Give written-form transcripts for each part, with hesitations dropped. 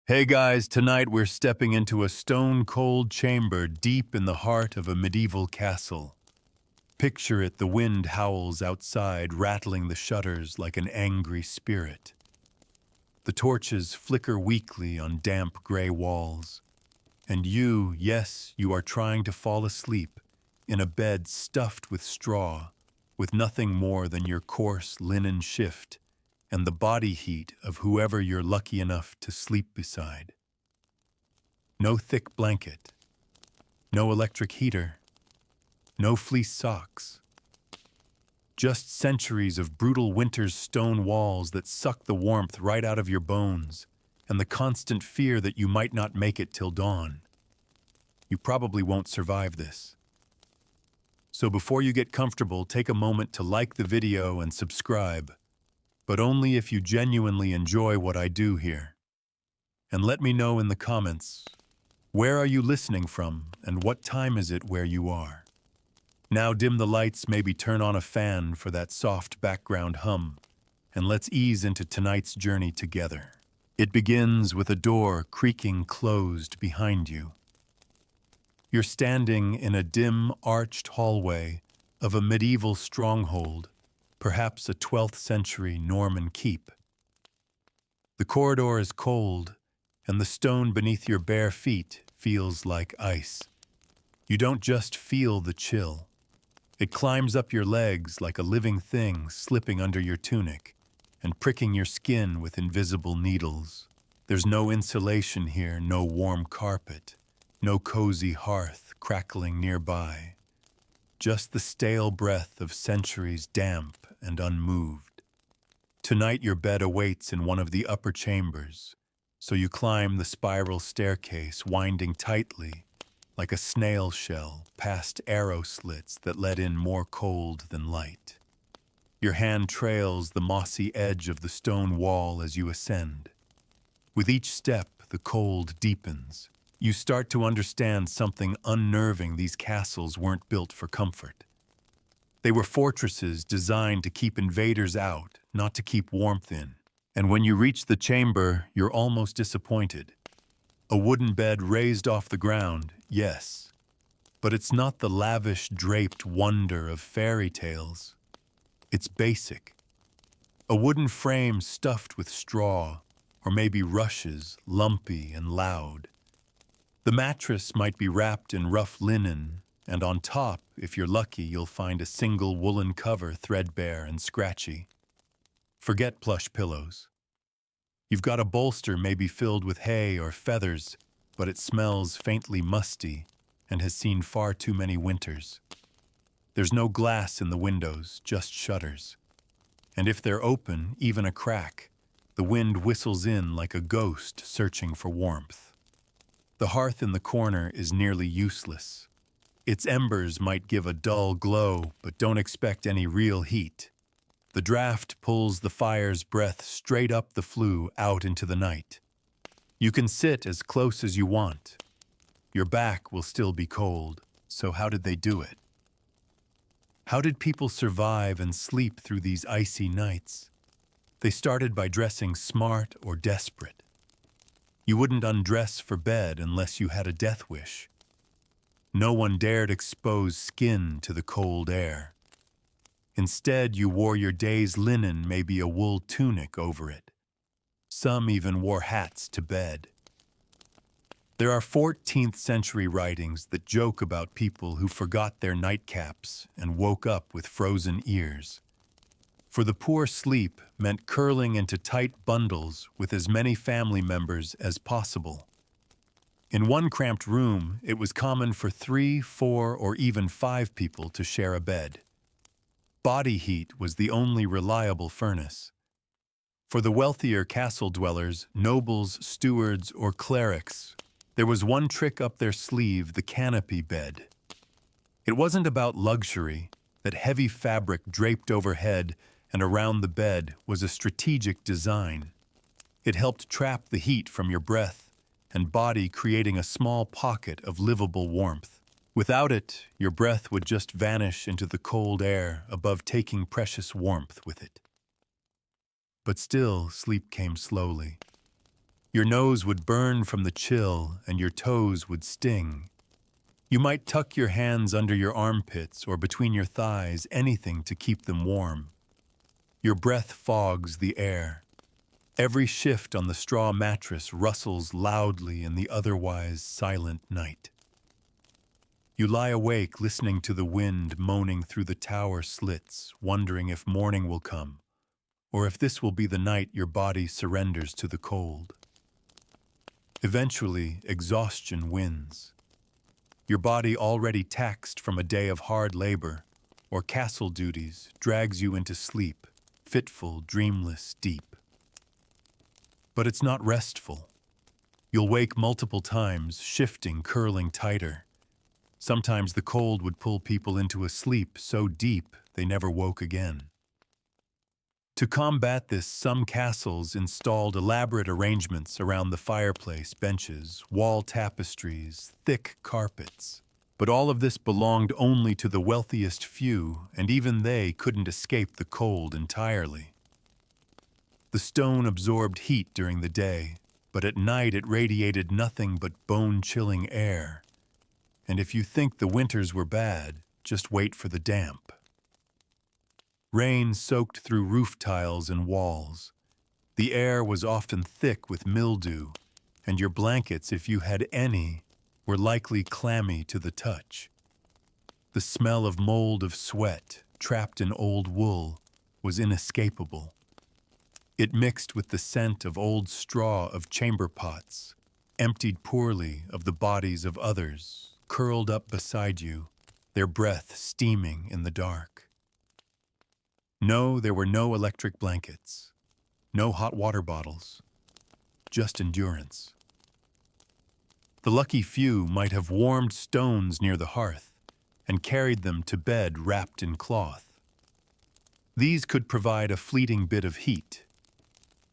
Hey guys, tonight we're stepping into a stone-cold chamber deep in the heart of a medieval castle. Picture it, the wind howls outside, rattling the shutters like an angry spirit. The torches flicker weakly on damp gray walls. And you, yes, you are trying to fall asleep in a bed stuffed with straw, with nothing more than your coarse linen shift and the body heat of whoever you're lucky enough to sleep beside. No thick blanket, no electric heater, no fleece socks. Just centuries of brutal winter's stone walls that suck the warmth right out of your bones, and the constant fear that you might not make it till dawn. You probably won't survive this. So before you get comfortable, take a moment to like the video and subscribe, but only if you genuinely enjoy what I do here. And let me know in the comments, where are you listening from and what time is it where you are? Now dim the lights, maybe turn on a fan for that soft background hum, and let's ease into tonight's journey together. It begins with a door creaking closed behind you. You're standing in a dim, arched hallway of a medieval stronghold, perhaps a 12th century Norman keep. The corridor is cold, and the stone beneath your bare feet feels like ice. You don't just feel the chill. It climbs up your legs like a living thing slipping under your tunic and pricking your skin with invisible needles. There's no insulation here, no warm carpet, no cozy hearth crackling nearby. Just the stale breath of centuries damp and unmoved. Tonight your bed awaits in one of the upper chambers, so you climb the spiral staircase, winding tightly like a snail shell past arrow slits that let in more cold than light. Your hand trails the mossy edge of the stone wall as you ascend. With each step, the cold deepens. You start to understand something unnerving. These castles weren't built for comfort. They were fortresses designed to keep invaders out, not to keep warmth in. And when you reach the chamber, you're almost disappointed. A wooden bed raised off the ground, yes, but it's not the lavish draped wonder of fairy tales. It's basic. A wooden frame stuffed with straw, or maybe rushes, lumpy and loud. The mattress might be wrapped in rough linen, and on top, if you're lucky, you'll find a single woolen cover, threadbare and scratchy. Forget plush pillows. You've got a bolster maybe filled with hay or feathers, but it smells faintly musty and has seen far too many winters. There's no glass in the windows, just shutters. And if they're open, even a crack, the wind whistles in like a ghost searching for warmth. The hearth in the corner is nearly useless. Its embers might give a dull glow, but don't expect any real heat. The draft pulls the fire's breath straight up the flue out into the night. You can sit as close as you want. Your back will still be cold, so how did they do it? How did people survive and sleep through these icy nights? They started by dressing smart or desperate. You wouldn't undress for bed unless you had a death wish. No one dared expose skin to the cold air. Instead, you wore your day's linen, maybe a wool tunic over it. Some even wore hats to bed. There are 14th century writings that joke about people who forgot their nightcaps and woke up with frozen ears. For the poor, sleep meant curling into tight bundles with as many family members as possible. In one cramped room, it was common for 3, 4, or even 5 people to share a bed. Body heat was the only reliable furnace. For the wealthier castle dwellers, nobles, stewards, or clerics, there was one trick up their sleeve: the canopy bed. It wasn't about luxury. That heavy fabric draped overhead and around the bed was a strategic design. It helped trap the heat from your breath and body, creating a small pocket of livable warmth. Without it, your breath would just vanish into the cold air above, taking precious warmth with it. But still, sleep came slowly. Your nose would burn from the chill and your toes would sting. You might tuck your hands under your armpits or between your thighs, anything to keep them warm. Your breath fogs the air. Every shift on the straw mattress rustles loudly in the otherwise silent night. You lie awake listening to the wind moaning through the tower slits, wondering if morning will come, or if this will be the night your body surrenders to the cold. Eventually, exhaustion wins. Your body, already taxed from a day of hard labor or castle duties, drags you into sleep, fitful, dreamless, deep. But it's not restful. You'll wake multiple times, shifting, curling tighter. Sometimes the cold would pull people into a sleep so deep they never woke again. To combat this, some castles installed elaborate arrangements around the fireplace, benches, wall tapestries, thick carpets. But all of this belonged only to the wealthiest few, and even they couldn't escape the cold entirely. The stone absorbed heat during the day, but at night it radiated nothing but bone-chilling air. And if you think the winters were bad, just wait for the damp. Rain soaked through roof tiles and walls. The air was often thick with mildew, and your blankets, if you had any, were likely clammy to the touch. The smell of mold of sweat, trapped in old wool, was inescapable. It mixed with the scent of old straw of chamber pots, emptied poorly of the bodies of others, curled up beside you, their breath steaming in the dark. No, there were no electric blankets, no hot water bottles, just endurance. The lucky few might have warmed stones near the hearth and carried them to bed wrapped in cloth. These could provide a fleeting bit of heat,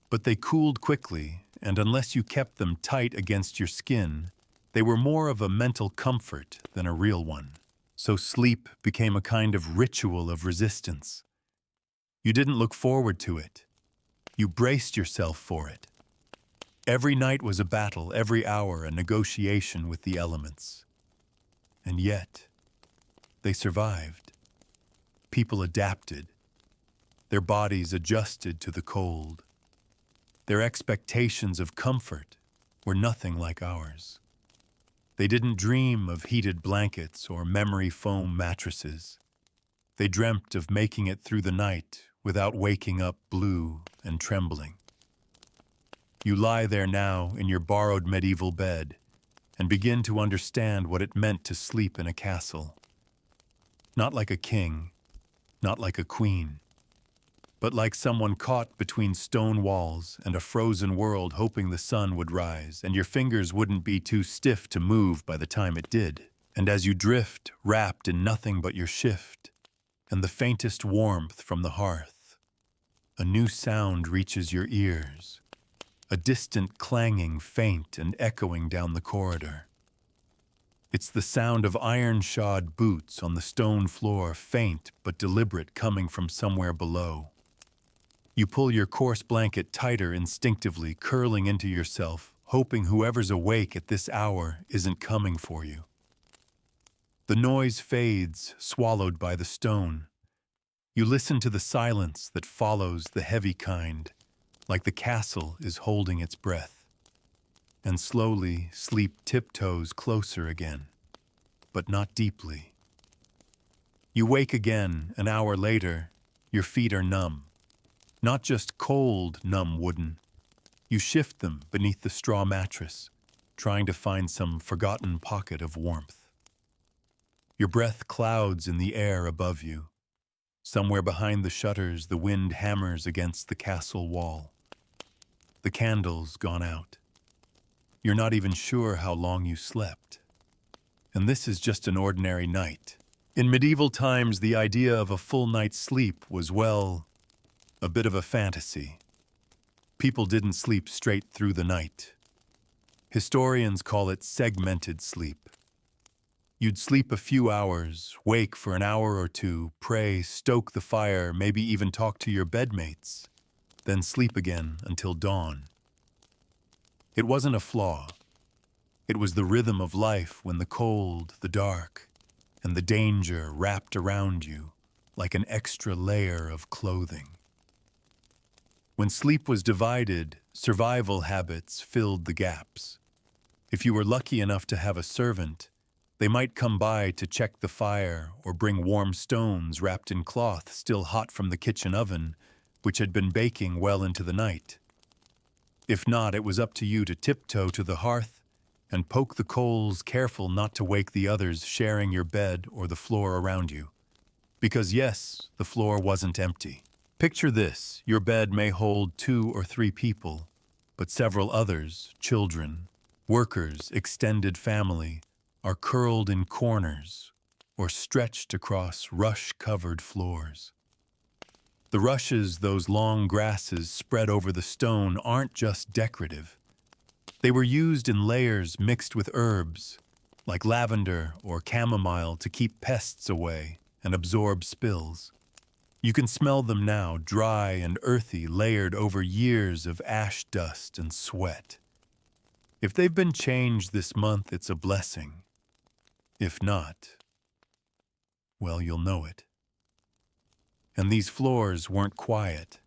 but they cooled quickly, and unless you kept them tight against your skin, they were more of a mental comfort than a real one. So sleep became a kind of ritual of resistance. You didn't look forward to it. You braced yourself for it. Every night was a battle, every hour a negotiation with the elements. And yet, they survived. People adapted. Their bodies adjusted to the cold. Their expectations of comfort were nothing like ours. They didn't dream of heated blankets or memory foam mattresses. They dreamt of making it through the night without waking up blue and trembling. You lie there now in your borrowed medieval bed and begin to understand what it meant to sleep in a castle. Not like a king, not like a queen, but like someone caught between stone walls and a frozen world, hoping the sun would rise and your fingers wouldn't be too stiff to move by the time it did. And as you drift, wrapped in nothing but your shift and the faintest warmth from the hearth, a new sound reaches your ears, a distant clanging, faint and echoing down the corridor. It's the sound of iron-shod boots on the stone floor, faint but deliberate, coming from somewhere below. You pull your coarse blanket tighter instinctively, curling into yourself, hoping whoever's awake at this hour isn't coming for you. The noise fades, swallowed by the stone. You listen to the silence that follows the heavy kind, like the castle is holding its breath. And slowly, sleep tiptoes closer again, but not deeply. You wake again an hour later. Your feet are numb. Not just cold, numb wooden. You shift them beneath the straw mattress, trying to find some forgotten pocket of warmth. Your breath clouds in the air above you. Somewhere behind the shutters, the wind hammers against the castle wall. The candle's gone out. You're not even sure how long you slept. And this is just an ordinary night. In medieval times, the idea of a full night's sleep was, well, a bit of a fantasy. People didn't sleep straight through the night. Historians call it segmented sleep. You'd sleep a few hours, wake for an hour or two, pray, stoke the fire, maybe even talk to your bedmates, then sleep again until dawn. It wasn't a flaw. It was the rhythm of life when the cold, the dark, and the danger wrapped around you like an extra layer of clothing. When sleep was divided, survival habits filled the gaps. If you were lucky enough to have a servant, they might come by to check the fire or bring warm stones wrapped in cloth still hot from the kitchen oven, which had been baking well into the night. If not, it was up to you to tiptoe to the hearth and poke the coals, careful not to wake the others sharing your bed or the floor around you. Because yes, the floor wasn't empty. Picture this: your bed may hold 2 or 3 people, but several others, children, workers, extended family, are curled in corners or stretched across rush-covered floors. The rushes, those long grasses spread over the stone, aren't just decorative. They were used in layers mixed with herbs, like lavender or chamomile, to keep pests away and absorb spills. You can smell them now, dry and earthy, layered over years of ash dust and sweat. If they've been changed this month, it's a blessing. If not, well, you'll know it. And these floors weren't quiet.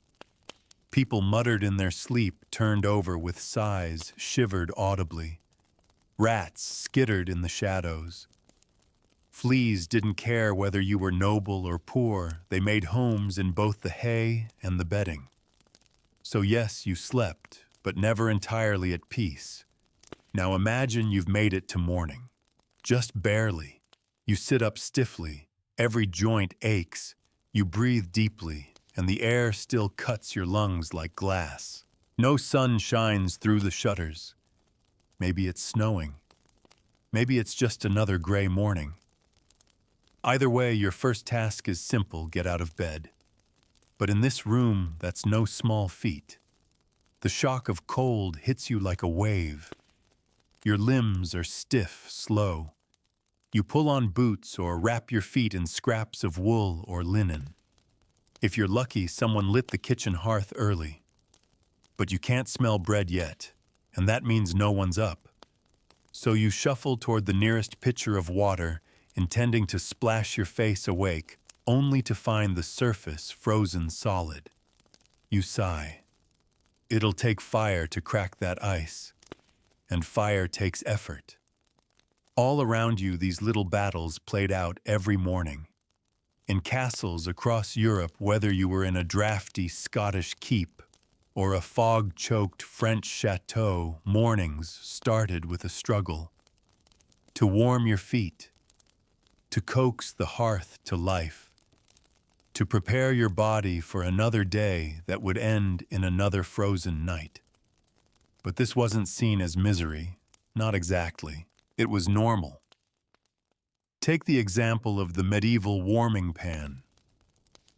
People muttered in their sleep, turned over with sighs, shivered audibly. Rats skittered in the shadows. Fleas didn't care whether you were noble or poor. They made homes in both the hay and the bedding. So yes, you slept, but never entirely at peace. Now imagine you've made it to morning. Just barely. You sit up stiffly. Every joint aches. You breathe deeply, and the air still cuts your lungs like glass. No sun shines through the shutters. Maybe it's snowing. Maybe it's just another gray morning. Either way, your first task is simple: get out of bed. But in this room, that's no small feat. The shock of cold hits you like a wave. Your limbs are stiff, slow. You pull on boots or wrap your feet in scraps of wool or linen. If you're lucky, someone lit the kitchen hearth early. But you can't smell bread yet, and that means no one's up. So you shuffle toward the nearest pitcher of water, intending to splash your face awake, only to find the surface frozen solid. You sigh. It'll take fire to crack that ice, and fire takes effort. All around you, these little battles played out every morning. In castles across Europe, whether you were in a drafty Scottish keep or a fog-choked French chateau, mornings started with a struggle. To warm your feet, to coax the hearth to life, to prepare your body for another day that would end in another frozen night. But this wasn't seen as misery, not exactly. It was normal. Take the example of the medieval warming pan.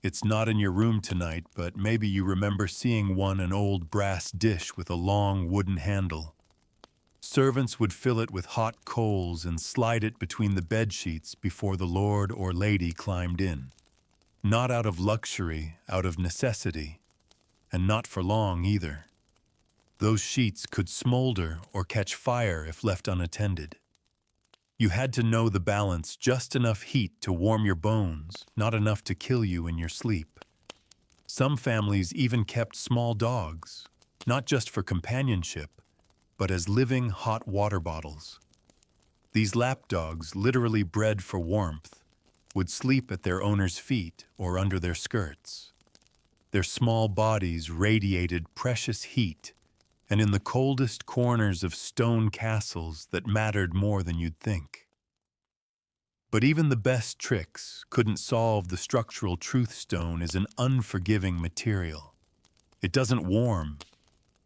It's not in your room tonight, but maybe you remember seeing one, an old brass dish with a long wooden handle. Servants would fill it with hot coals and slide it between the bed sheets before the lord or lady climbed in. Not out of luxury, out of necessity, and not for long either. Those sheets could smolder or catch fire if left unattended. You had to know the balance: just enough heat to warm your bones, not enough to kill you in your sleep. Some families even kept small dogs, not just for companionship, but as living hot water bottles. These lapdogs, literally bred for warmth, would sleep at their owner's feet or under their skirts. Their small bodies radiated precious heat, and in the coldest corners of stone castles that mattered more than you'd think. But even the best tricks couldn't solve the structural truth: stone is an unforgiving material. It doesn't warm.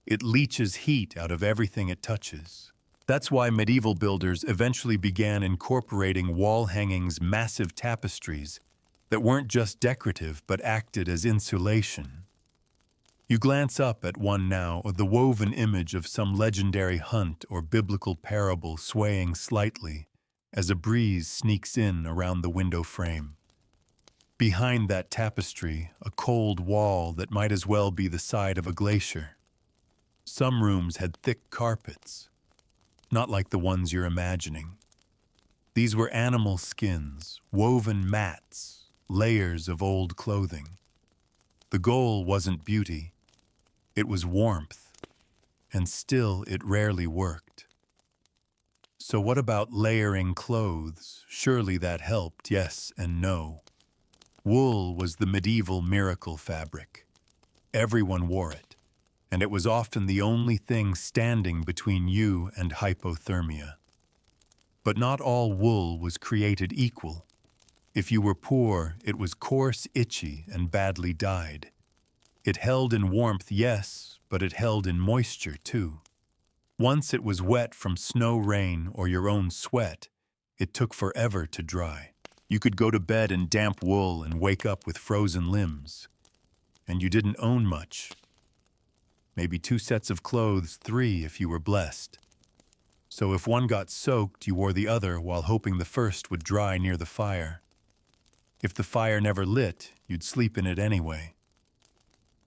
It leaches heat out of everything it touches. That's why medieval builders eventually began incorporating wall hangings, massive tapestries that weren't just decorative but acted as insulation. You glance up at one now, the woven image of some legendary hunt or biblical parable swaying slightly as a breeze sneaks in around the window frame. Behind that tapestry, a cold wall that might as well be the side of a glacier. Some rooms had thick carpets, not like the ones you're imagining. These were animal skins, woven mats, layers of old clothing. The goal wasn't beauty, it was warmth, and still it rarely worked. So what about layering clothes? Surely that helped, yes and no. Wool was the medieval miracle fabric. Everyone wore it, and it was often the only thing standing between you and hypothermia. But not all wool was created equal. If you were poor, it was coarse, itchy, and badly dyed. It held in warmth, yes, but it held in moisture, too. Once it was wet from snow, rain, or your own sweat, it took forever to dry. You could go to bed in damp wool and wake up with frozen limbs. And you didn't own much. Maybe 2 sets of clothes, 3 if you were blessed. So if one got soaked, you wore the other while hoping the first would dry near the fire. If the fire never lit, you'd sleep in it anyway.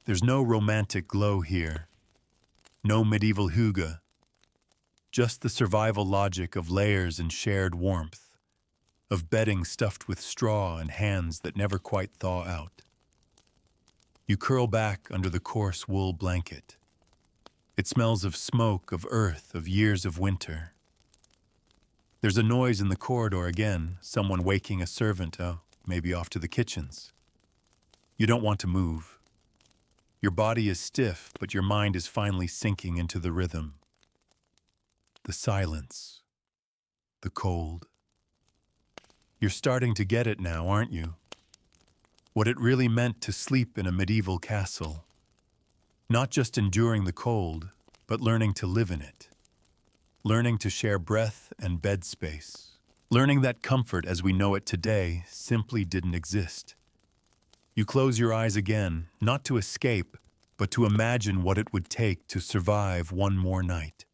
There's no romantic glow here. No medieval hygge. Just the survival logic of layers and shared warmth. Of bedding stuffed with straw and hands that never quite thaw out. You curl back under the coarse wool blanket. It smells of smoke, of earth, of years of winter. There's a noise in the corridor again, someone waking a servant, maybe off to the kitchens. You don't want to move. Your body is stiff, but your mind is finally sinking into the rhythm. The silence. The cold. You're starting to get it now, aren't you? What it really meant to sleep in a medieval castle. Not just enduring the cold, but learning to live in it. Learning to share breath and bed space. Learning that comfort as we know it today simply didn't exist. You close your eyes again, not to escape, but to imagine what it would take to survive one more night.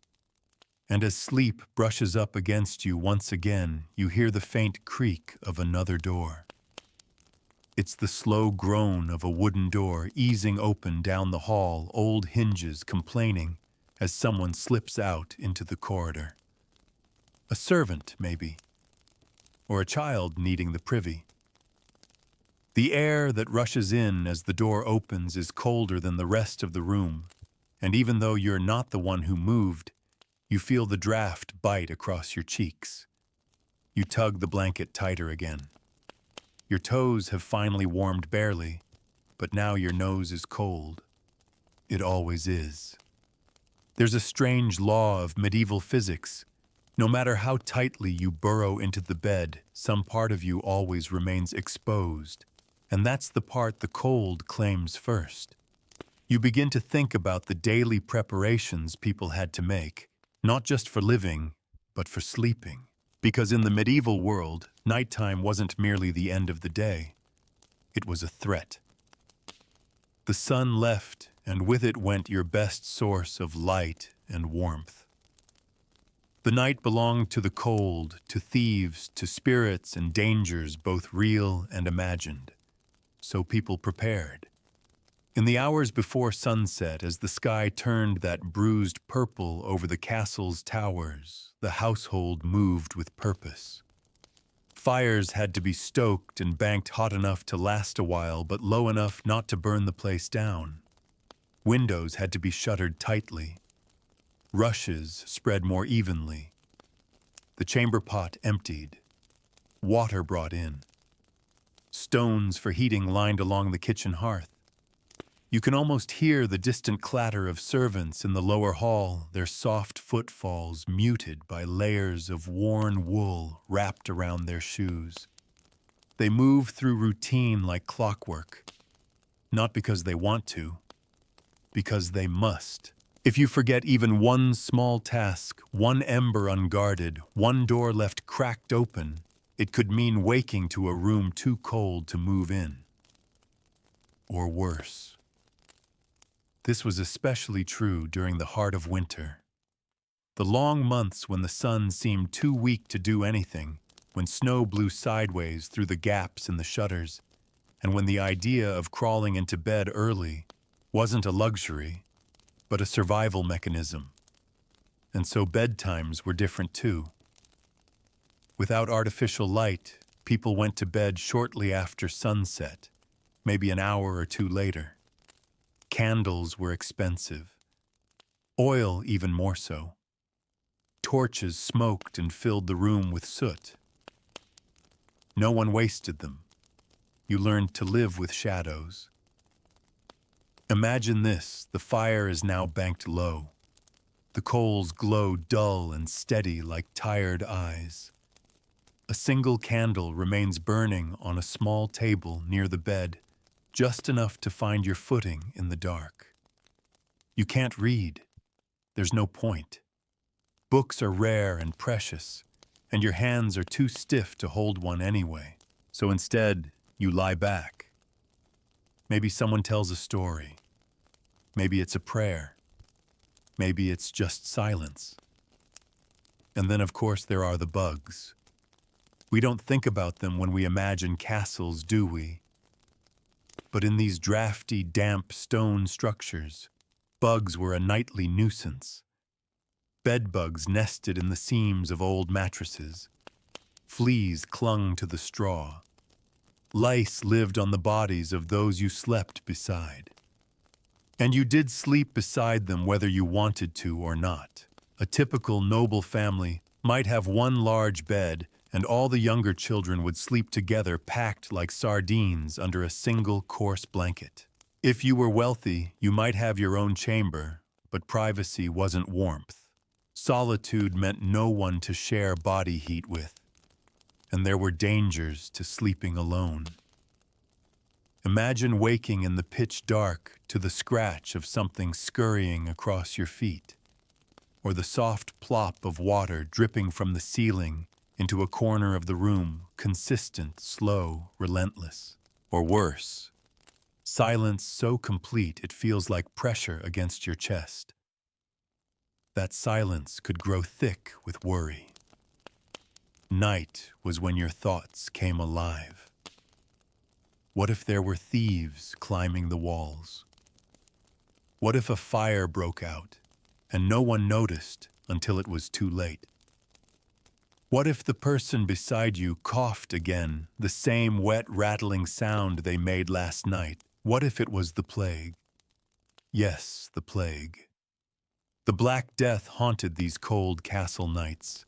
And as sleep brushes up against you once again, you hear the faint creak of another door. It's the slow groan of a wooden door easing open down the hall, old hinges complaining as someone slips out into the corridor. A servant, maybe, or a child needing the privy. The air that rushes in as the door opens is colder than the rest of the room, and even though you're not the one who moved, you feel the draft bite across your cheeks. You tug the blanket tighter again. Your toes have finally warmed barely, but now your nose is cold. It always is. There's a strange law of medieval physics. No matter how tightly you burrow into the bed, some part of you always remains exposed, and that's the part the cold claims first. You begin to think about the daily preparations people had to make, not just for living, but for sleeping. Because in the medieval world, nighttime wasn't merely the end of the day. It was a threat. The sun left, and with it went your best source of light and warmth. The night belonged to the cold, to thieves, to spirits and dangers both real and imagined. So people prepared. In the hours before sunset, as the sky turned that bruised purple over the castle's towers, the household moved with purpose. Fires had to be stoked and banked hot enough to last a while, but low enough not to burn the place down. Windows had to be shuttered tightly. Rushes spread more evenly. The chamber pot emptied. Water brought in. Stones for heating lined along the kitchen hearth. You can almost hear the distant clatter of servants in the lower hall, their soft footfalls muted by layers of worn wool wrapped around their shoes. They move through routine like clockwork, not because they want to, because they must. If you forget even one small task, one ember unguarded, one door left cracked open, it could mean waking to a room too cold to move in. Or worse. This was especially true during the heart of winter. The long months when the sun seemed too weak to do anything, when snow blew sideways through the gaps in the shutters, and when the idea of crawling into bed early wasn't a luxury, but a survival mechanism. And so bedtimes were different too. Without artificial light, people went to bed shortly after sunset, maybe an hour or two later. Candles were expensive. Oil even more so. Torches smoked and filled the room with soot. No one wasted them. You learned to live with shadows. Imagine this, the fire is now banked low. The coals glow dull and steady like tired eyes. A single candle remains burning on a small table near the bed, just enough to find your footing in the dark. You can't read. There's no point. Books are rare and precious, and your hands are too stiff to hold one anyway. So instead, you lie back. Maybe someone tells a story. Maybe it's a prayer. Maybe it's just silence. And then, of course, there are the bugs. We don't think about them when we imagine castles, do we? But in these drafty, damp stone structures, bugs were a nightly nuisance. Bedbugs nested in the seams of old mattresses. Fleas clung to the straw. Lice lived on the bodies of those you slept beside. And you did sleep beside them whether you wanted to or not. A typical noble family might have one large bed, and all the younger children would sleep together packed like sardines under a single coarse blanket. If you were wealthy, you might have your own chamber, but privacy wasn't warmth. Solitude meant no one to share body heat with, and there were dangers to sleeping alone. Imagine waking in the pitch dark to the scratch of something scurrying across your feet, or the soft plop of water dripping from the ceiling into a corner of the room, consistent, slow, relentless. Or worse, silence so complete it feels like pressure against your chest. That silence could grow thick with worry. Night was when your thoughts came alive. What if there were thieves climbing the walls? What if a fire broke out and no one noticed until it was too late? What if the person beside you coughed again, the same wet, rattling sound they made last night? What if it was the plague? Yes, the plague. The Black Death haunted these cold castle nights.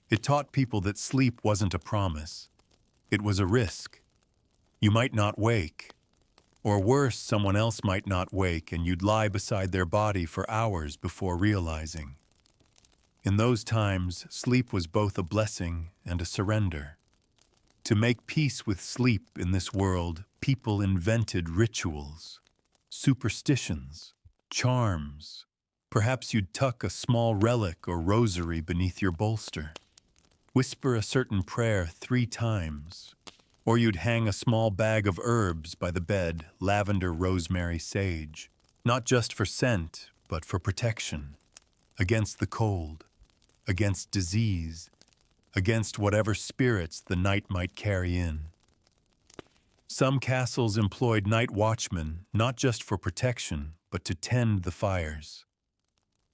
It taught people that sleep wasn't a promise. It was a risk. You might not wake. Or worse, someone else might not wake and you'd lie beside their body for hours before realizing. In those times, sleep was both a blessing and a surrender. To make peace with sleep in this world, people invented rituals, superstitions, charms. Perhaps you'd tuck a small relic or rosary beneath your bolster. Whisper a certain prayer 3 times. Or you'd hang a small bag of herbs by the bed, lavender, rosemary, sage. Not just for scent, but for protection. Against the cold. Against disease. Against whatever spirits the night might carry in. Some castles employed night watchmen, not just for protection, but to tend the fires.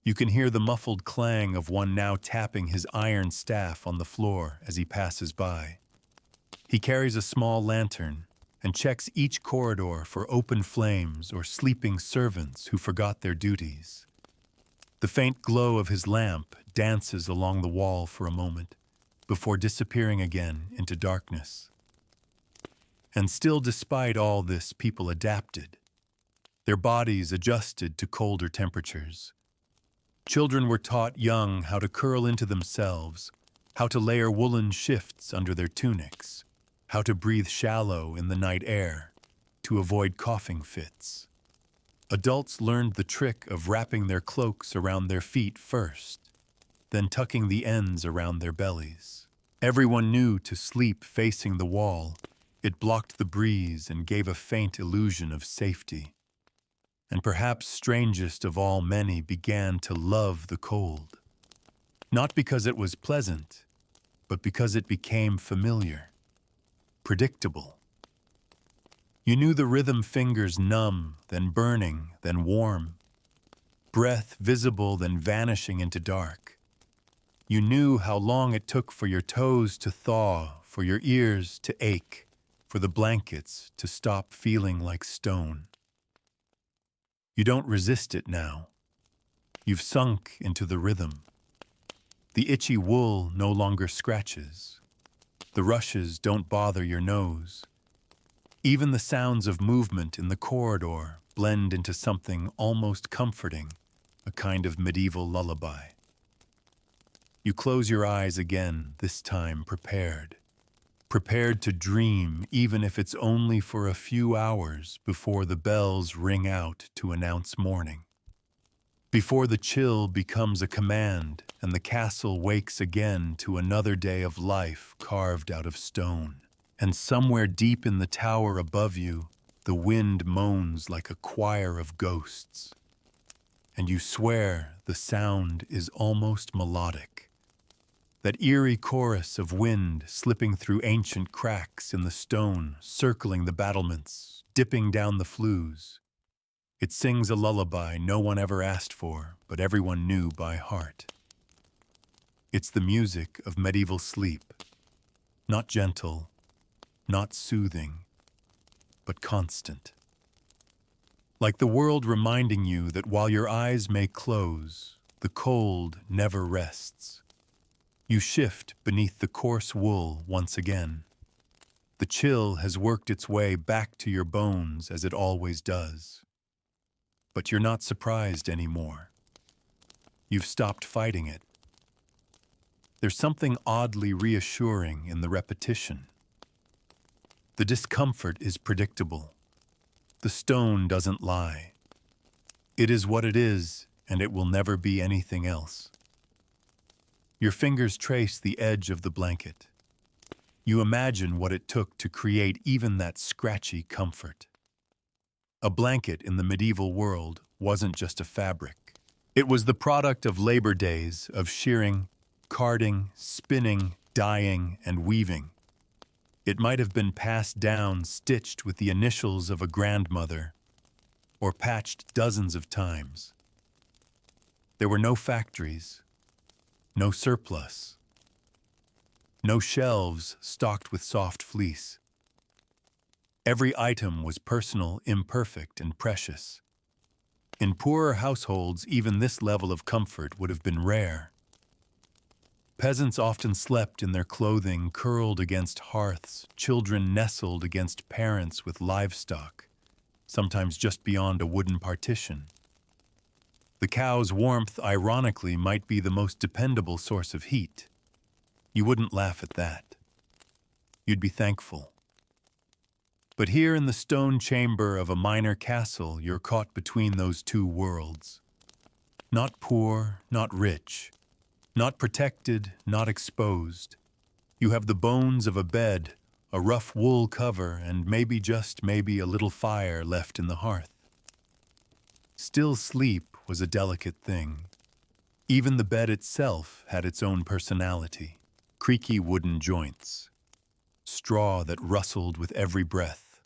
You can hear the muffled clang of one now tapping his iron staff on the floor as he passes by. He carries a small lantern and checks each corridor for open flames or sleeping servants who forgot their duties. The faint glow of his lamp dances along the wall for a moment before disappearing again into darkness. And still, despite all this, people adapted. Their bodies adjusted to colder temperatures. Children were taught young how to curl into themselves, how to layer woolen shifts under their tunics, how to breathe shallow in the night air to avoid coughing fits. Adults learned the trick of wrapping their cloaks around their feet first, then tucking the ends around their bellies. Everyone knew to sleep facing the wall. It blocked the breeze and gave a faint illusion of safety. And perhaps strangest of all, many began to love the cold. Not because it was pleasant, but because it became familiar. Predictable. You knew the rhythm, fingers numb, then burning, then warm. breath visible then vanishing into dark. You knew how long it took for your toes to thaw, for your ears to ache, for the blankets to stop feeling like stone. You don't resist it now. You've sunk into the rhythm. The itchy wool no longer scratches. The rushes don't bother your nose. Even the sounds of movement in the corridor blend into something almost comforting, a kind of medieval lullaby. You close your eyes again, this time prepared. Prepared to dream, even if it's only for a few hours before the bells ring out to announce morning. Before the chill becomes a command and the castle wakes again to another day of life carved out of stone. And somewhere deep in the tower above you, the wind moans like a choir of ghosts. And you swear the sound is almost melodic. That eerie chorus of wind slipping through ancient cracks in the stone, circling the battlements, dipping down the flues. It sings a lullaby no one ever asked for, but everyone knew by heart. It's the music of medieval sleep, not gentle, not soothing, but constant. Like the world reminding you that while your eyes may close, the cold never rests. You shift beneath the coarse wool once again. The chill has worked its way back to your bones as it always does. But you're not surprised anymore. You've stopped fighting it. There's something oddly reassuring in the repetition. The discomfort is predictable. The stone doesn't lie. It is what it is, and it will never be anything else. Your fingers trace the edge of the blanket. You imagine what it took to create even that scratchy comfort. A blanket in the medieval world wasn't just a fabric. It was the product of labor days of shearing, carding, spinning, dyeing, and weaving. It might have been passed down stitched with the initials of a grandmother, or patched dozens of times. There were no factories, no surplus, no shelves stocked with soft fleece. Every item was personal, imperfect, and precious. In poorer households, even this level of comfort would have been rare. Peasants often slept in their clothing curled against hearths, children nestled against parents with livestock, sometimes just beyond a wooden partition. The cow's warmth, ironically, might be the most dependable source of heat. You wouldn't laugh at that. You'd be thankful. But here in the stone chamber of a minor castle, you're caught between those two worlds. Not poor, not rich. Not protected, not exposed. You have the bones of a bed, a rough wool cover, and maybe just maybe a little fire left in the hearth. Still, sleep was a delicate thing. Even the bed itself had its own personality. Creaky wooden joints. Straw that rustled with every breath.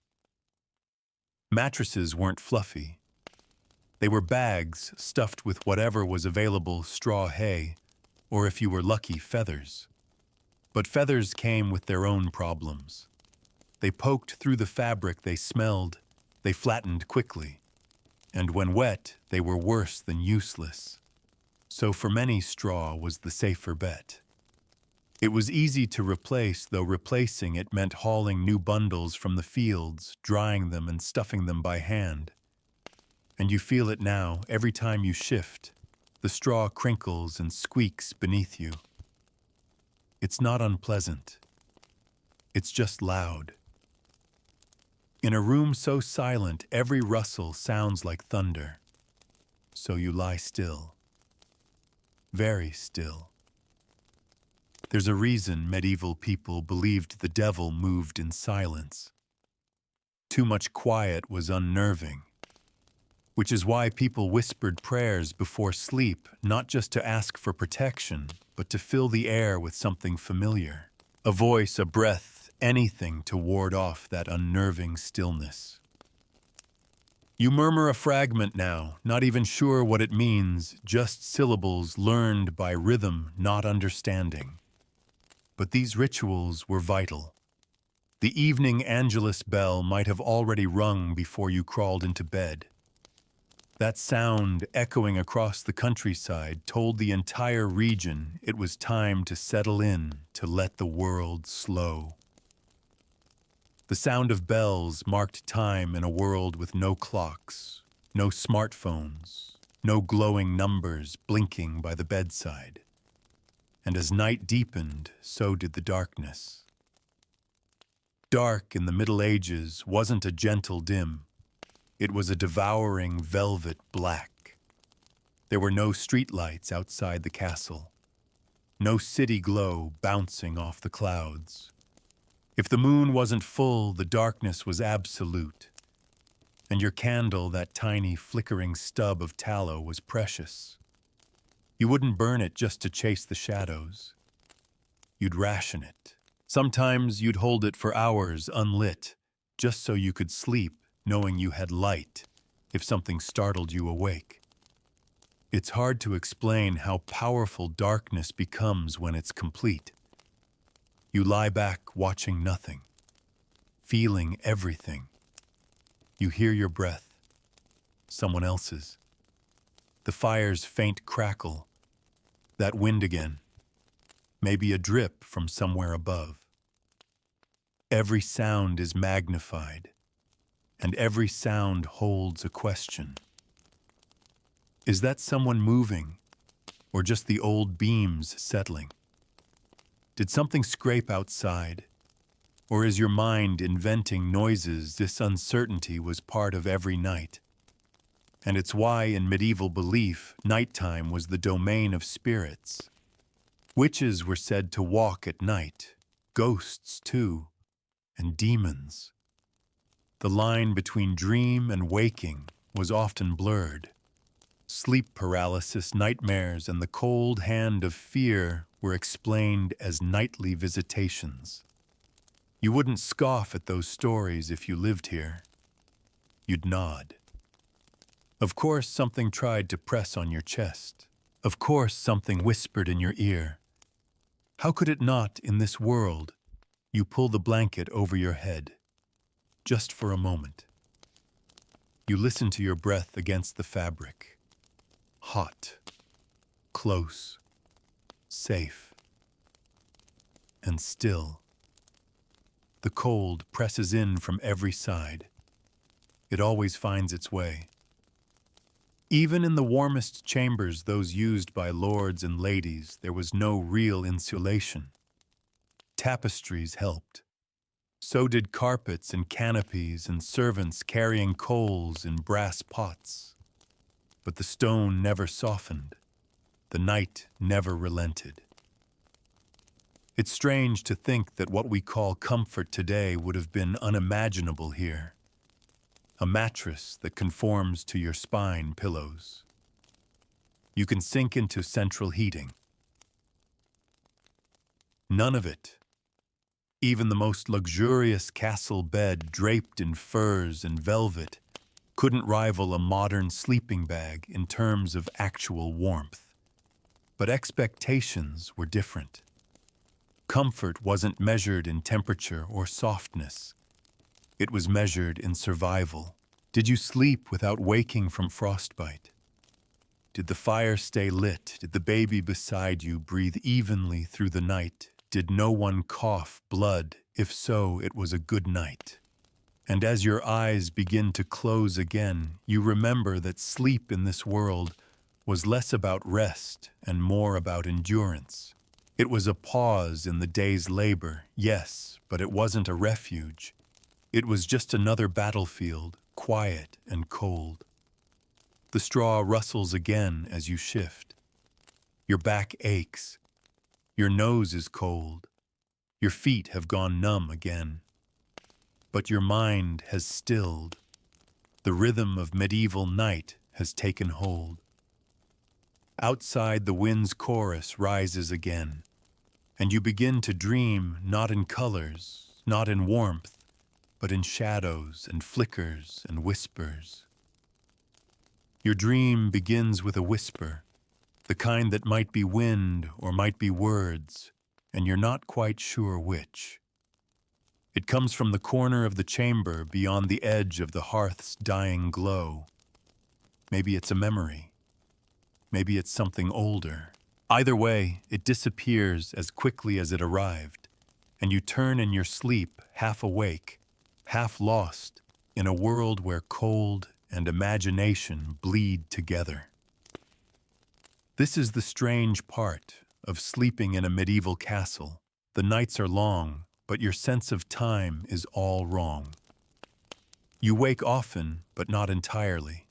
Mattresses weren't fluffy. They were bags stuffed with whatever was available, straw hay, or if you were lucky, feathers. But feathers came with their own problems. They poked through the fabric, they smelled, they flattened quickly. And when wet, they were worse than useless. So for many, straw was the safer bet. It was easy to replace, though replacing it meant hauling new bundles from the fields, drying them and stuffing them by hand. And you feel it now every time you shift. The straw crinkles and squeaks beneath you. It's not unpleasant. It's just loud. In a room so silent, every rustle sounds like thunder. So you lie still. Very still. There's a reason medieval people believed the devil moved in silence. Too much quiet was unnerving. Which is why people whispered prayers before sleep, not just to ask for protection, but to fill the air with something familiar. A voice, a breath, anything to ward off that unnerving stillness. You murmur a fragment now, not even sure what it means, just syllables learned by rhythm, not understanding. But these rituals were vital. The evening Angelus bell might have already rung before you crawled into bed. That sound, echoing across the countryside, told the entire region it was time to settle in, to let the world slow. The sound of bells marked time in a world with no clocks, no smartphones, no glowing numbers blinking by the bedside. And as night deepened, so did the darkness. Dark in the Middle Ages wasn't a gentle dim. It was a devouring velvet black. There were no streetlights outside the castle, no city glow bouncing off the clouds. If the moon wasn't full, the darkness was absolute. And your candle, that tiny flickering stub of tallow, was precious. You wouldn't burn it just to chase the shadows. You'd ration it. Sometimes you'd hold it for hours unlit, just so you could sleep, knowing you had light, if something startled you awake. It's hard to explain how powerful darkness becomes when it's complete. You lie back watching nothing, feeling everything. You hear your breath, someone else's. The fire's faint crackle, that wind again, maybe a drip from somewhere above. Every sound is magnified, and every sound holds a question. Is that someone moving, or just the old beams settling? Did something scrape outside? Or is your mind inventing noises this uncertainty was part of every night? And it's why, in medieval belief, nighttime was the domain of spirits. Witches were said to walk at night, ghosts too, and demons. The line between dream and waking was often blurred. Sleep paralysis, nightmares, and the cold hand of fear were explained as nightly visitations. You wouldn't scoff at those stories if you lived here. You'd nod. Of course, something tried to press on your chest. Of course, something whispered in your ear. How could it not, in this world? You pull the blanket over your head, just for a moment. You listen to your breath against the fabric. Hot, close, safe, and still. The cold presses in from every side. It always finds its way. Even in the warmest chambers, those used by lords and ladies, there was no real insulation. Tapestries helped. So did carpets and canopies and servants carrying coals in brass pots. But the stone never softened. The night never relented. It's strange to think that what we call comfort today would have been unimaginable here. A mattress that conforms to your spine pillows. You can sink into central heating. None of it, even the most luxurious castle bed draped in furs and velvet, couldn't rival a modern sleeping bag in terms of actual warmth. But expectations were different. Comfort wasn't measured in temperature or softness. It was measured in survival. Did you sleep without waking from frostbite? Did the fire stay lit? Did the baby beside you breathe evenly through the night? Did no one cough blood? If so, it was a good night. And as your eyes begin to close again, you remember that sleep in this world was less about rest and more about endurance. It was a pause in the day's labor, yes, but it wasn't a refuge. It was just another battlefield, quiet and cold. The straw rustles again as you shift. Your back aches. Your nose is cold. Your feet have gone numb again. But your mind has stilled. The rhythm of medieval night has taken hold. Outside, the wind's chorus rises again, and you begin to dream not in colors, not in warmth, but in shadows and flickers and whispers. Your dream begins with a whisper, the kind that might be wind or might be words, and you're not quite sure which. It comes from the corner of the chamber beyond the edge of the hearth's dying glow. Maybe it's a memory. Maybe it's something older. Either way, it disappears as quickly as it arrived, and you turn in your sleep, half awake, half lost, in a world where cold and imagination bleed together. This is the strange part of sleeping in a medieval castle. The nights are long, but your sense of time is all wrong. You wake often, but not entirely.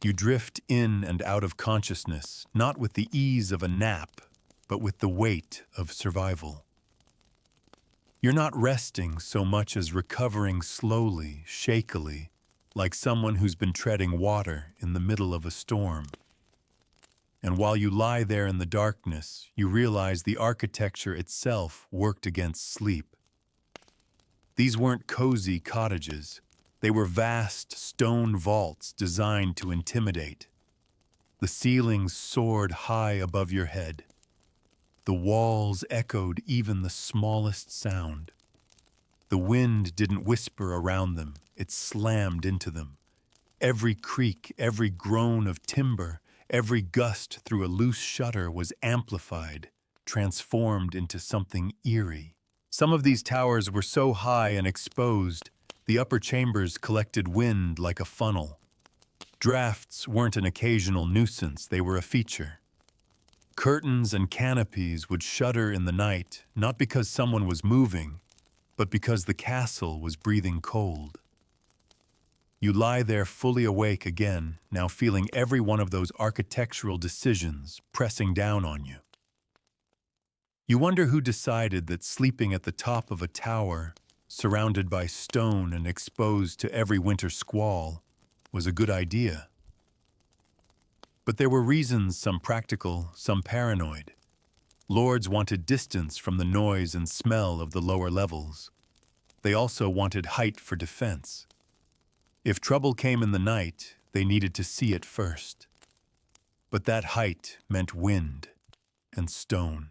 You drift in and out of consciousness, not with the ease of a nap, but with the weight of survival. You're not resting so much as recovering slowly, shakily, like someone who's been treading water in the middle of a storm. And while you lie there in the darkness, you realize the architecture itself worked against sleep. These weren't cozy cottages. They were vast stone vaults designed to intimidate. The ceilings soared high above your head. The walls echoed even the smallest sound. The wind didn't whisper around them, it slammed into them. Every creak, every groan of timber, every gust through a loose shutter was amplified, transformed into something eerie. Some of these towers were so high and exposed, the upper chambers collected wind like a funnel. Drafts weren't an occasional nuisance, they were a feature. Curtains and canopies would shudder in the night, not because someone was moving, but because the castle was breathing cold. You lie there fully awake again, now feeling every one of those architectural decisions pressing down on you. You wonder who decided that sleeping at the top of a tower, surrounded by stone and exposed to every winter squall, was a good idea. But there were reasons, some practical, some paranoid. Lords wanted distance from the noise and smell of the lower levels. They also wanted height for defense. If trouble came in the night, they needed to see it first. But that height meant wind and stone,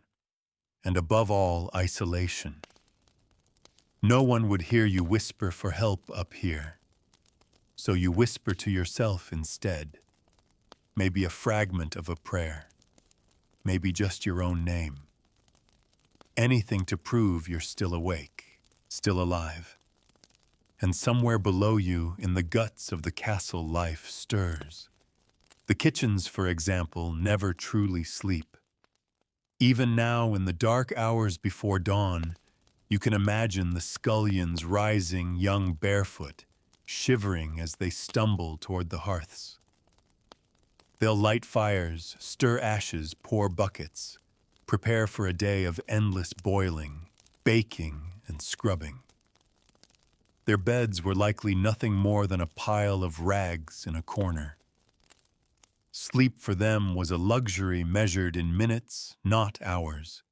and above all, isolation. No one would hear you whisper for help up here. So you whisper to yourself instead. Maybe a fragment of a prayer. Maybe just your own name. Anything to prove you're still awake, still alive. And somewhere below you, in the guts of the castle, life stirs. The kitchens, for example, never truly sleep. Even now, in the dark hours before dawn, you can imagine the scullions rising young barefoot, shivering as they stumble toward the hearths. They'll light fires, stir ashes, pour buckets, prepare for a day of endless boiling, baking, and scrubbing. Their beds were likely nothing more than a pile of rags in a corner. Sleep for them was a luxury measured in minutes, not hours.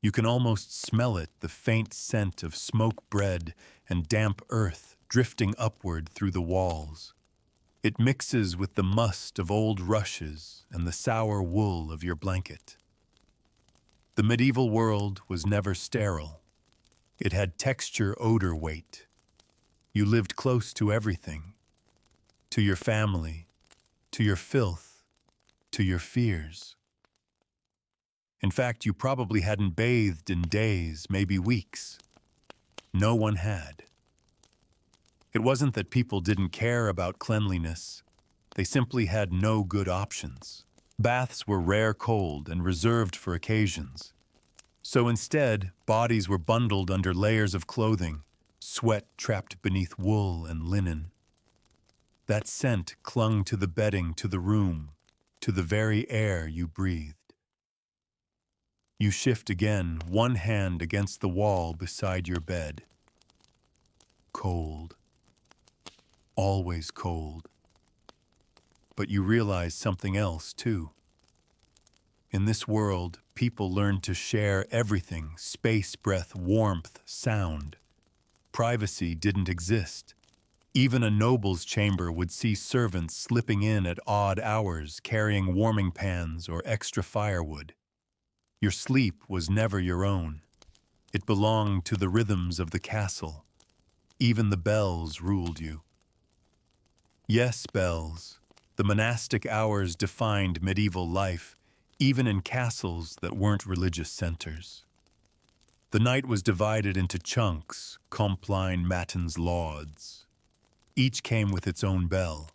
You can almost smell it, the faint scent of smoked bread and damp earth drifting upward through the walls. It mixes with the must of old rushes and the sour wool of your blanket. The medieval world was never sterile. It had texture, odor, weight. You lived close to everything, to your family, to your filth, to your fears. In fact, you probably hadn't bathed in days, maybe weeks. No one had. It wasn't that people didn't care about cleanliness. They simply had no good options. Baths were rare cold and reserved for occasions. So instead, bodies were bundled under layers of clothing, sweat trapped beneath wool and linen. That scent clung to the bedding, to the room, to the very air you breathed. You shift again, one hand against the wall beside your bed. Cold. Always cold. But you realize something else, too. In this world, people learn to share everything: space, breath, warmth, sound. Privacy didn't exist. Even a noble's chamber would see servants slipping in at odd hours, carrying warming pans or extra firewood. Your sleep was never your own. It belonged to the rhythms of the castle. Even the bells ruled you. Yes, bells. The monastic hours defined medieval life, even in castles that weren't religious centers. The night was divided into chunks, compline matins lauds. Each came with its own bell.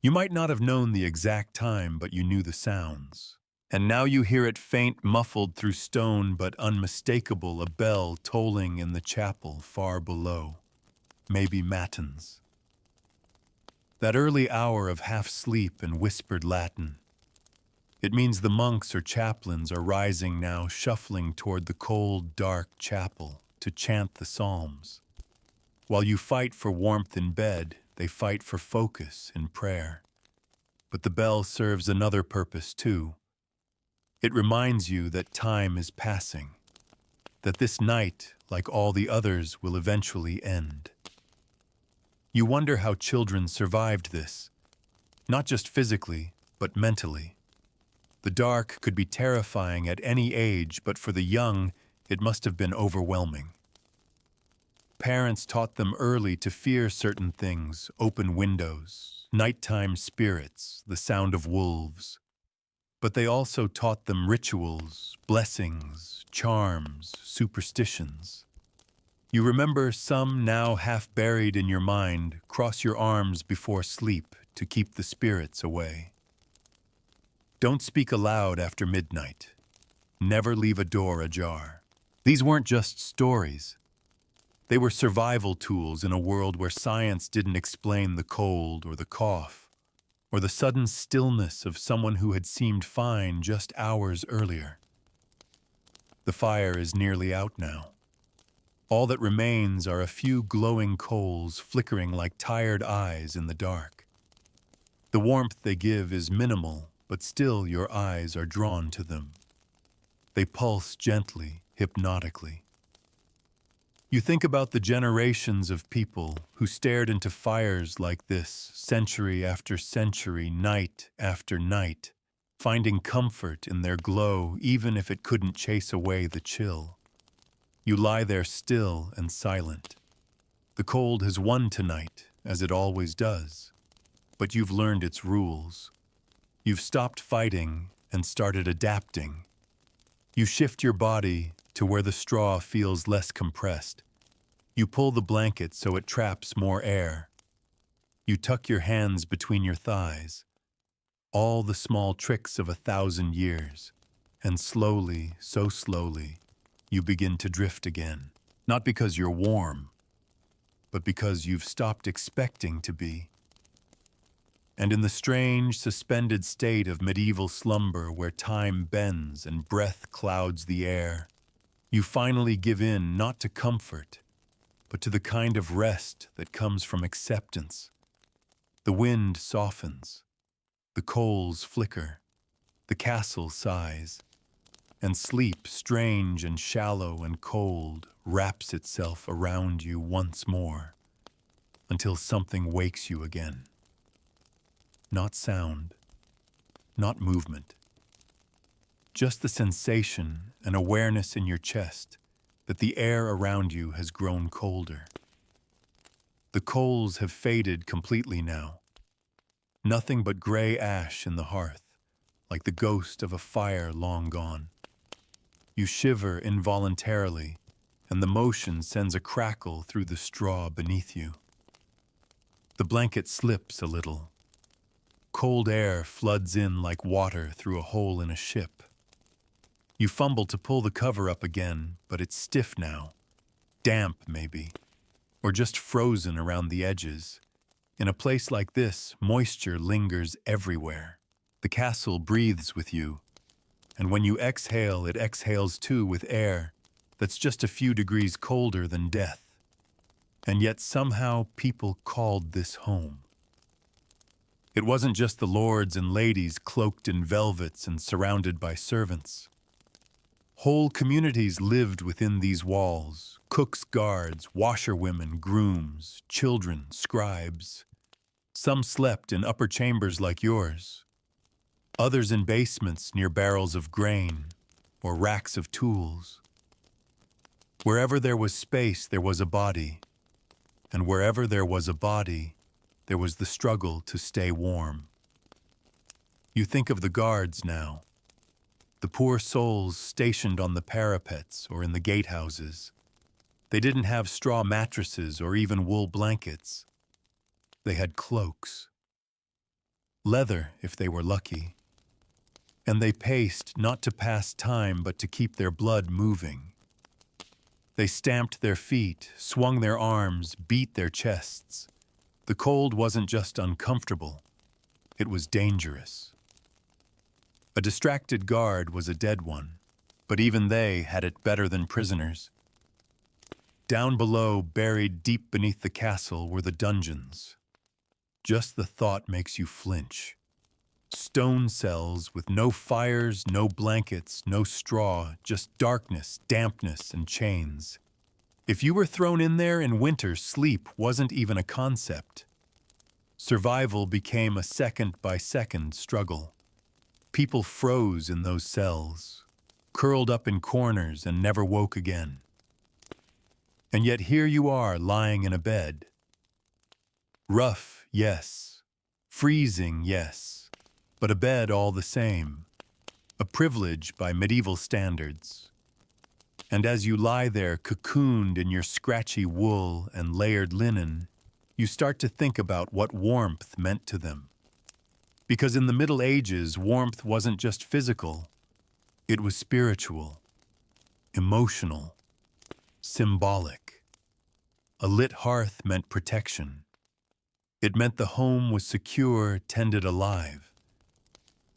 You might not have known the exact time, but you knew the sounds. And now you hear it faint, muffled through stone, but unmistakable, a bell tolling in the chapel far below. Maybe matins. That early hour of half-sleep and whispered Latin. It means the monks or chaplains are rising now, shuffling toward the cold, dark chapel to chant the psalms. While you fight for warmth in bed, they fight for focus in prayer. But the bell serves another purpose too. It reminds you that time is passing, that this night, like all the others, will eventually end. You wonder how children survived this, not just physically, but mentally. The dark could be terrifying at any age, but for the young, it must have been overwhelming. Parents taught them early to fear certain things: open windows, nighttime spirits, the sound of wolves. But they also taught them rituals, blessings, charms, superstitions. You remember some now half buried in your mind. Cross your arms before sleep to keep the spirits away. Don't speak aloud after midnight. Never leave a door ajar. These weren't just stories. They were survival tools in a world where science didn't explain the cold or the cough, or the sudden stillness of someone who had seemed fine just hours earlier. The fire is nearly out now. All that remains are a few glowing coals flickering like tired eyes in the dark. The warmth they give is minimal, but still your eyes are drawn to them. They pulse gently, hypnotically. You think about the generations of people who stared into fires like this, century after century, night after night, finding comfort in their glow even if it couldn't chase away the chill. You lie there still and silent. The cold has won tonight, as it always does, but you've learned its rules. You've stopped fighting and started adapting. You shift your body to where the straw feels less compressed. You pull the blanket so it traps more air. You tuck your hands between your thighs. All the small tricks of 1,000 years. And slowly, so slowly, you begin to drift again. Not because you're warm, but because you've stopped expecting to be. And in the strange, suspended state of medieval slumber where time bends and breath clouds the air, you finally give in not to comfort, but to the kind of rest that comes from acceptance. The wind softens, the coals flicker, the castle sighs, and sleep, strange and shallow and cold, wraps itself around you once more, until something wakes you again. Not sound, not movement, just the sensation and awareness in your chest that the air around you has grown colder. The coals have faded completely now. Nothing but gray ash in the hearth, like the ghost of a fire long gone. You shiver involuntarily, and the motion sends a crackle through the straw beneath you. The blanket slips a little. Cold air floods in like water through a hole in a ship. You fumble to pull the cover up again, but it's stiff now. Damp, maybe. Or just frozen around the edges. In a place like this, moisture lingers everywhere. The castle breathes with you. And when you exhale, it exhales too with air that's just a few degrees colder than death. And yet somehow people called this home. It wasn't just the lords and ladies cloaked in velvets and surrounded by servants. Whole communities lived within these walls: cooks, guards, washerwomen, grooms, children, scribes. Some slept in upper chambers like yours, others in basements near barrels of grain or racks of tools. Wherever there was space, there was a body, and wherever there was a body, there was the struggle to stay warm. You think of the guards now, the poor souls stationed on the parapets or in the gatehouses. They didn't have straw mattresses or even wool blankets. They had cloaks, leather if they were lucky, and they paced not to pass time but to keep their blood moving. They stamped their feet, swung their arms, beat their chests. The cold wasn't just uncomfortable, it was dangerous. A distracted guard was a dead one, but even they had it better than prisoners. Down below, buried deep beneath the castle, were the dungeons. Just the thought makes you flinch. Stone cells with no fires, no blankets, no straw, just darkness, dampness, and chains. If you were thrown in there in winter, sleep wasn't even a concept. Survival became a second-by-second struggle. People froze in those cells, curled up in corners and never woke again. And yet here you are lying in a bed. Rough, yes. Freezing, yes. But a bed all the same. A privilege by medieval standards. And as you lie there cocooned in your scratchy wool and layered linen, you start to think about what warmth meant to them. Because in the Middle Ages, warmth wasn't just physical. It was spiritual, emotional, symbolic. A lit hearth meant protection. It meant the home was secure, tended alive.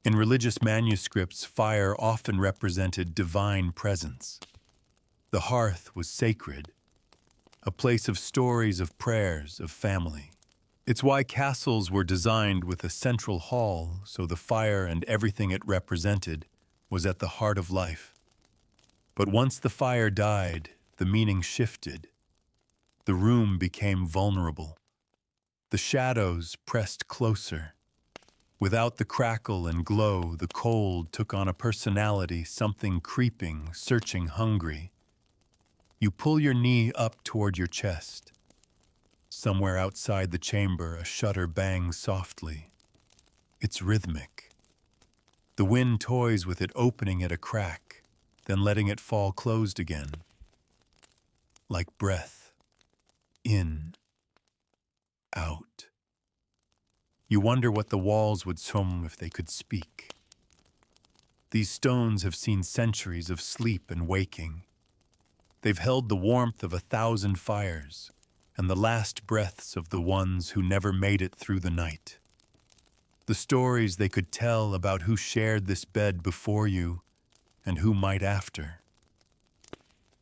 In religious manuscripts, fire often represented divine presence. The hearth was sacred, a place of stories, of prayers, of family. It's why castles were designed with a central hall, so the fire and everything it represented was at the heart of life. But once the fire died, the meaning shifted. The room became vulnerable. The shadows pressed closer. Without the crackle and glow, the cold took on a personality, something creeping, searching, hungry. You pull your knee up toward your chest. Somewhere outside the chamber, a shutter bangs softly. It's rhythmic. The wind toys with it, opening at a crack, then letting it fall closed again. Like breath. In. Out. You wonder what the walls would hum if they could speak. These stones have seen centuries of sleep and waking. They've held the warmth of 1,000 fires and the last breaths of the ones who never made it through the night. The stories they could tell about who shared this bed before you and who might after.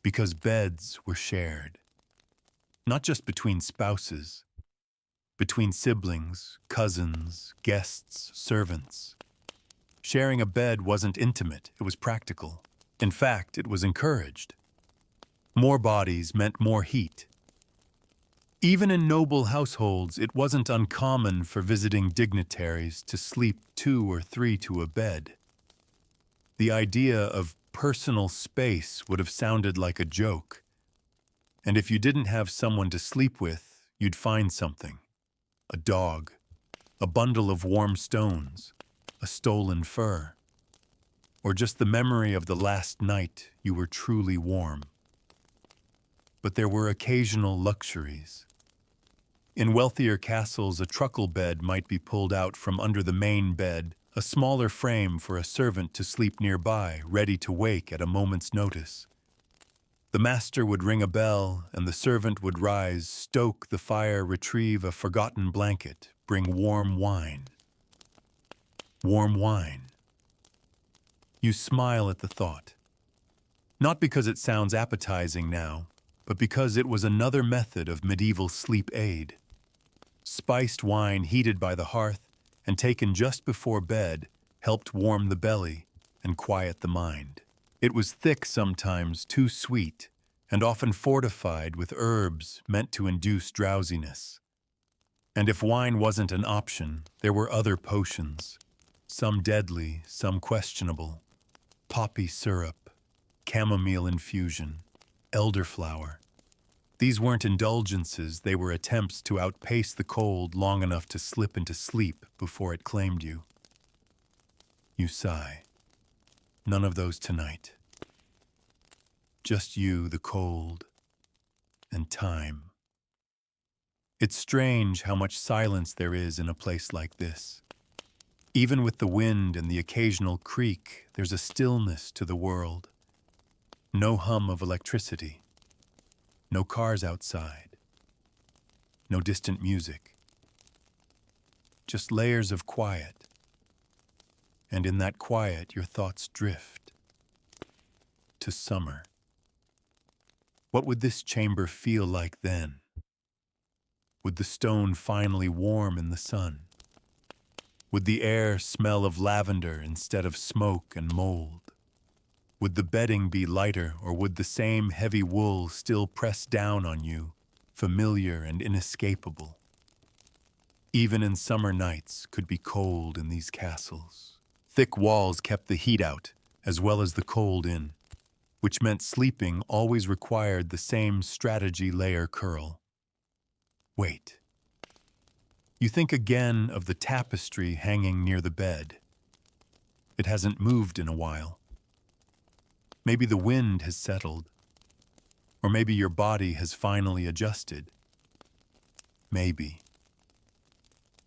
Because beds were shared. Not just between spouses, between siblings, cousins, guests, servants. Sharing a bed wasn't intimate, it was practical. In fact, it was encouraged. More bodies meant more heat. Even in noble households, it wasn't uncommon for visiting dignitaries to sleep 2 or 3 to a bed. The idea of personal space would have sounded like a joke. And if you didn't have someone to sleep with, you'd find something. A dog, a bundle of warm stones, a stolen fur, or just the memory of the last night you were truly warm. But there were occasional luxuries. In wealthier castles, a truckle bed might be pulled out from under the main bed, a smaller frame for a servant to sleep nearby, ready to wake at a moment's notice. The master would ring a bell, and the servant would rise, stoke the fire, retrieve a forgotten blanket, bring warm wine. Warm wine. You smile at the thought. Not because it sounds appetizing now, but because it was another method of medieval sleep aid. Spiced wine heated by the hearth and taken just before bed helped warm the belly and quiet the mind. It was thick sometimes, too sweet, and often fortified with herbs meant to induce drowsiness. And if wine wasn't an option, there were other potions, some deadly, some questionable. Poppy syrup, chamomile infusion, elderflower. These weren't indulgences, they were attempts to outpace the cold long enough to slip into sleep before it claimed you. You sigh. None of those tonight. Just you, the cold, and time. It's strange how much silence there is in a place like this. Even with the wind and the occasional creak, there's a stillness to the world. No hum of electricity. No cars outside. No distant music. Just layers of quiet. And in that quiet, your thoughts drift. To summer. What would this chamber feel like then? Would the stone finally warm in the sun? Would the air smell of lavender instead of smoke and mold? Would the bedding be lighter, or would the same heavy wool still press down on you, familiar and inescapable? Even in summer nights could be cold in these castles. Thick walls kept the heat out, as well as the cold in, which meant sleeping always required the same strategy layer curl. Wait. You think again of the tapestry hanging near the bed. It hasn't moved in a while. Maybe the wind has settled, or maybe your body has finally adjusted. Maybe.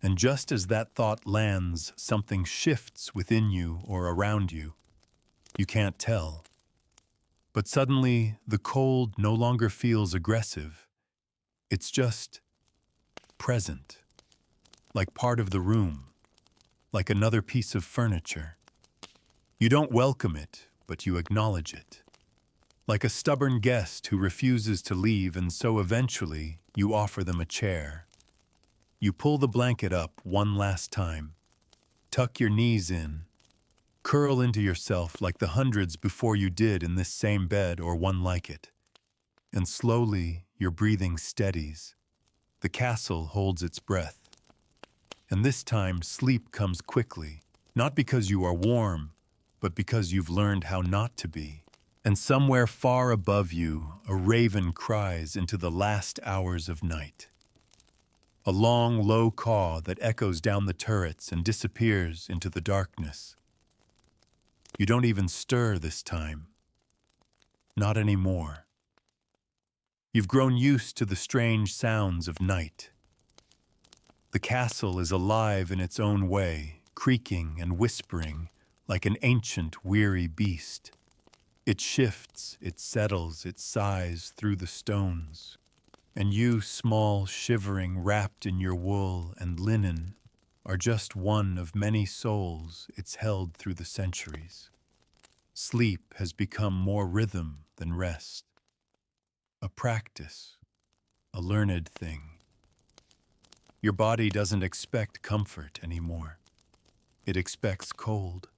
And just as that thought lands, something shifts within you or around you. You can't tell. But suddenly, the cold no longer feels aggressive. It's just present, like part of the room, like another piece of furniture. You don't welcome it, but you acknowledge it. Like a stubborn guest who refuses to leave, and so eventually you offer them a chair. You pull the blanket up one last time, tuck your knees in, curl into yourself like the hundreds before you did in this same bed or one like it. And slowly your breathing steadies. The castle holds its breath. And this time sleep comes quickly, not because you are warm, but because you've learned how not to be. And somewhere far above you, a raven cries into the last hours of night. A long, low caw that echoes down the turrets and disappears into the darkness. You don't even stir this time. Not anymore. You've grown used to the strange sounds of night. The castle is alive in its own way, creaking and whispering like an ancient, weary beast. It shifts, it settles, it sighs through the stones. And you, small, shivering, wrapped in your wool and linen, are just one of many souls it's held through the centuries. Sleep has become more rhythm than rest. A practice, a learned thing. Your body doesn't expect comfort anymore. It expects cold.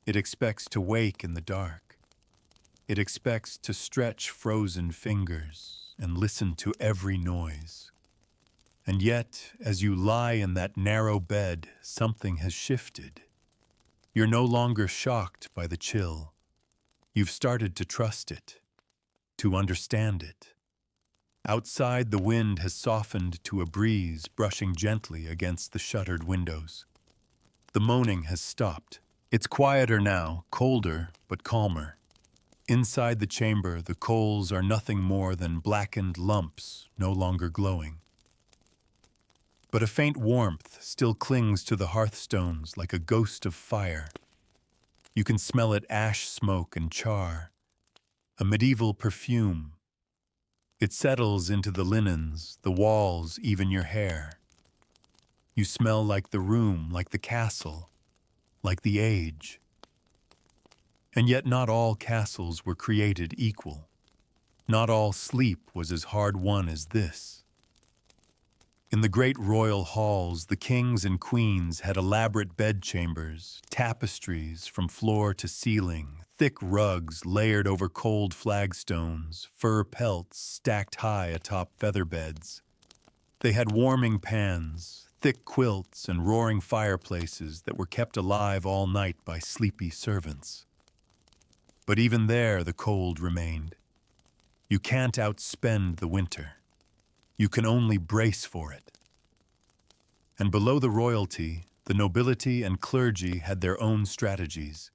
It expects to wake in the dark. It expects to stretch frozen fingers and listen to every noise. And yet, as you lie in that narrow bed, something has shifted. You're no longer shocked by the chill. You've started to trust it, to understand it. Outside, the wind has softened to a breeze brushing gently against the shuttered windows. The moaning has stopped. It's quieter now, colder, but calmer. Inside the chamber, the coals are nothing more than blackened lumps, no longer glowing. But a faint warmth still clings to the hearthstones like a ghost of fire. You can smell it, ash smoke and char, a medieval perfume. It settles into the linens, the walls, even your hair. You smell like the room, like the castle, like the age. And yet not all castles were created equal. Not all sleep was as hard-won as this. In the great royal halls, the kings and queens had elaborate bedchambers, tapestries from floor to ceiling, thick rugs layered over cold flagstones, fur pelts stacked high atop feather beds. They had warming pans, thick quilts, and roaring fireplaces that were kept alive all night by sleepy servants. But even there the cold remained. You can't outspend the winter. You can only brace for it. And below the royalty, the nobility and clergy had their own strategies.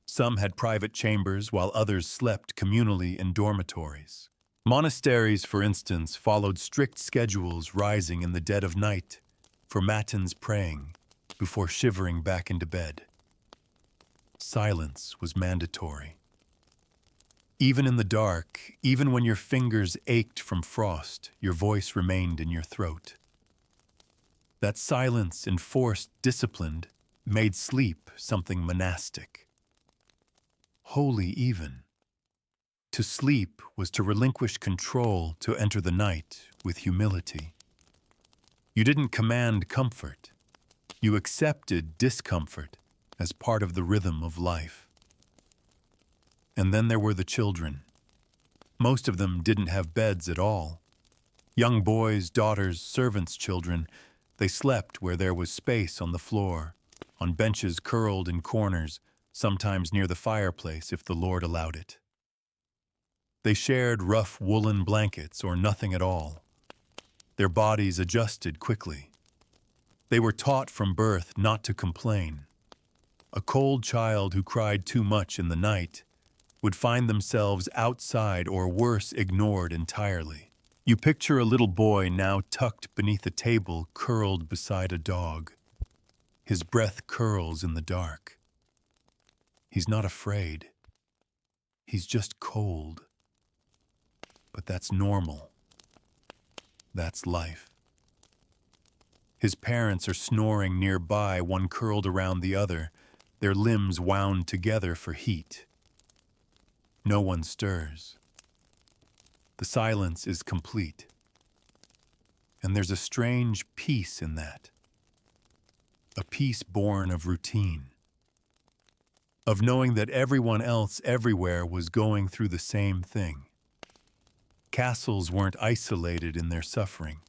Some had private chambers while others slept communally in dormitories. Monasteries, for instance, followed strict schedules, rising in the dead of night for matins praying before shivering back into bed. Silence was mandatory. Even in the dark, even when your fingers ached from frost, your voice remained in your throat. That silence, enforced, disciplined, made sleep something monastic. Holy even. To sleep was to relinquish control, to enter the night with humility. You didn't command comfort. You accepted discomfort as part of the rhythm of life. And then there were the children. Most of them didn't have beds at all. Young boys, daughters, servants' children, they slept where there was space on the floor, on benches curled in corners, sometimes near the fireplace if the Lord allowed it. They shared rough woolen blankets or nothing at all. Their bodies adjusted quickly. They were taught from birth not to complain. A cold child who cried too much in the night would find themselves outside or worse, ignored entirely. You picture a little boy now tucked beneath a table, curled beside a dog. His breath curls in the dark. He's not afraid. He's just cold. But that's normal. That's life. His parents are snoring nearby, one curled around the other, their limbs wound together for heat. No one stirs. The silence is complete. And there's a strange peace in that. A peace born of routine. Of knowing that everyone else everywhere was going through the same thing. Castles weren't isolated in their suffering.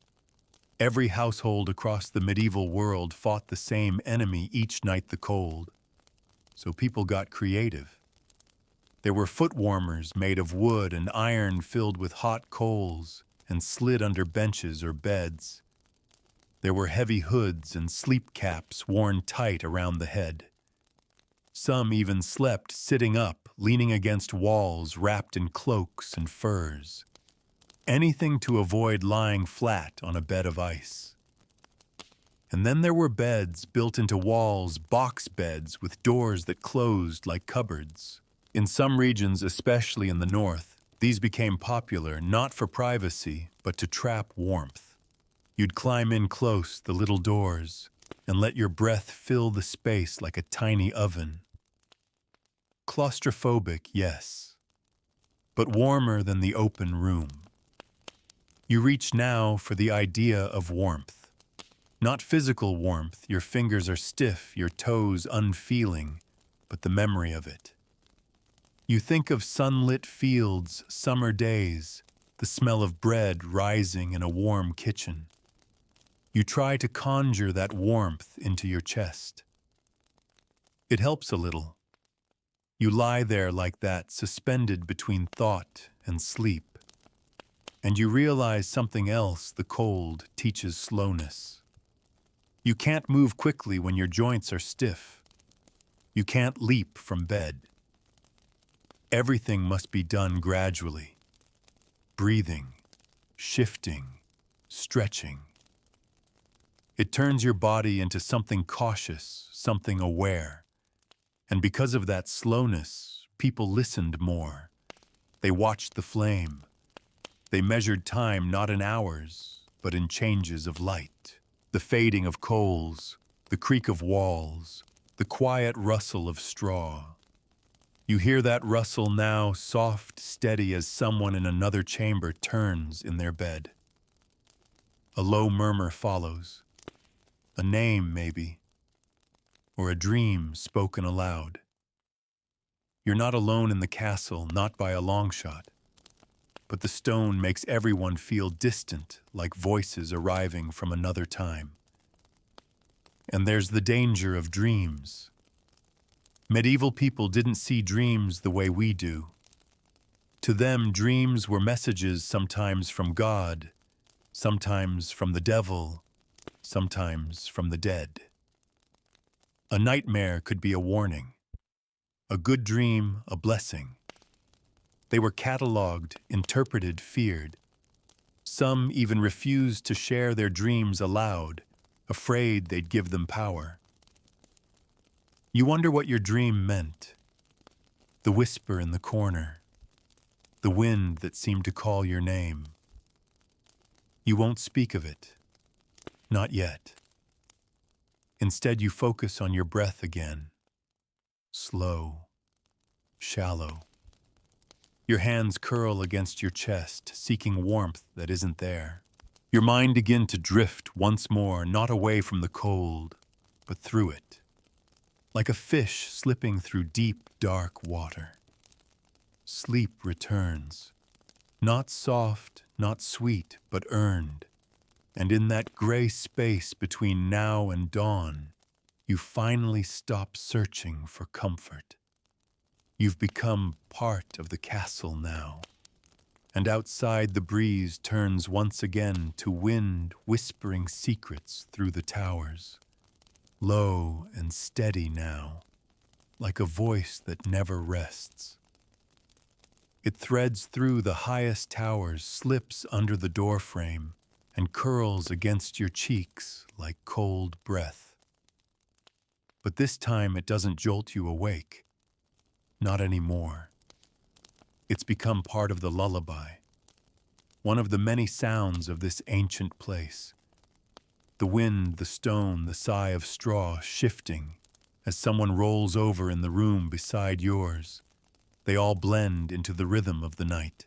Every household across the medieval world fought the same enemy each night, the cold. So people got creative. There were foot warmers made of wood and iron filled with hot coals and slid under benches or beds. There were heavy hoods and sleep caps worn tight around the head. Some even slept sitting up, leaning against walls wrapped in cloaks and furs. Anything to avoid lying flat on a bed of ice. And then there were beds built into walls, box beds with doors that closed like cupboards. In some regions, especially in the north, these became popular not for privacy, but to trap warmth. You'd climb in close, the little doors, and let your breath fill the space like a tiny oven. Claustrophobic, yes, but warmer than the open room. You reach now for the idea of warmth. Not physical warmth, your fingers are stiff, your toes unfeeling, but the memory of it. You think of sunlit fields, summer days, the smell of bread rising in a warm kitchen. You try to conjure that warmth into your chest. It helps a little. You lie there like that, suspended between thought and sleep. And you realize something else the cold teaches: slowness. You can't move quickly when your joints are stiff. You can't leap from bed. Everything must be done gradually. Breathing, shifting, stretching. It turns your body into something cautious, something aware. And because of that slowness, people listened more. They watched the flame. They measured time not in hours, but in changes of light. The fading of coals, the creak of walls, the quiet rustle of straw. You hear that rustle now, soft, steady, as someone in another chamber turns in their bed. A low murmur follows. A name, maybe, or a dream spoken aloud. You're not alone in the castle, not by a long shot. But the stone makes everyone feel distant, like voices arriving from another time. And there's the danger of dreams. Medieval people didn't see dreams the way we do. To them, dreams were messages sometimes from God, sometimes from the devil, sometimes from the dead. A nightmare could be a warning, a good dream a blessing. They were catalogued, interpreted, feared. Some even refused to share their dreams aloud, afraid they'd give them power. You wonder what your dream meant. The whisper in the corner, the wind that seemed to call your name. You won't speak of it, not yet. Instead, you focus on your breath again, slow, shallow. Your hands curl against your chest, seeking warmth that isn't there. Your mind begins to drift once more, not away from the cold, but through it. Like a fish slipping through deep, dark water. Sleep returns. Not soft, not sweet, but earned. And in that gray space between now and dawn, you finally stop searching for comfort. You've become part of the castle now. And outside the breeze turns once again to wind whispering secrets through the towers. Low and steady now, like a voice that never rests. It threads through the highest towers, slips under the doorframe, and curls against your cheeks like cold breath. But this time it doesn't jolt you awake. Not anymore. It's become part of the lullaby, one of the many sounds of this ancient place. The wind, the stone, the sigh of straw shifting as someone rolls over in the room beside yours. They all blend into the rhythm of the night.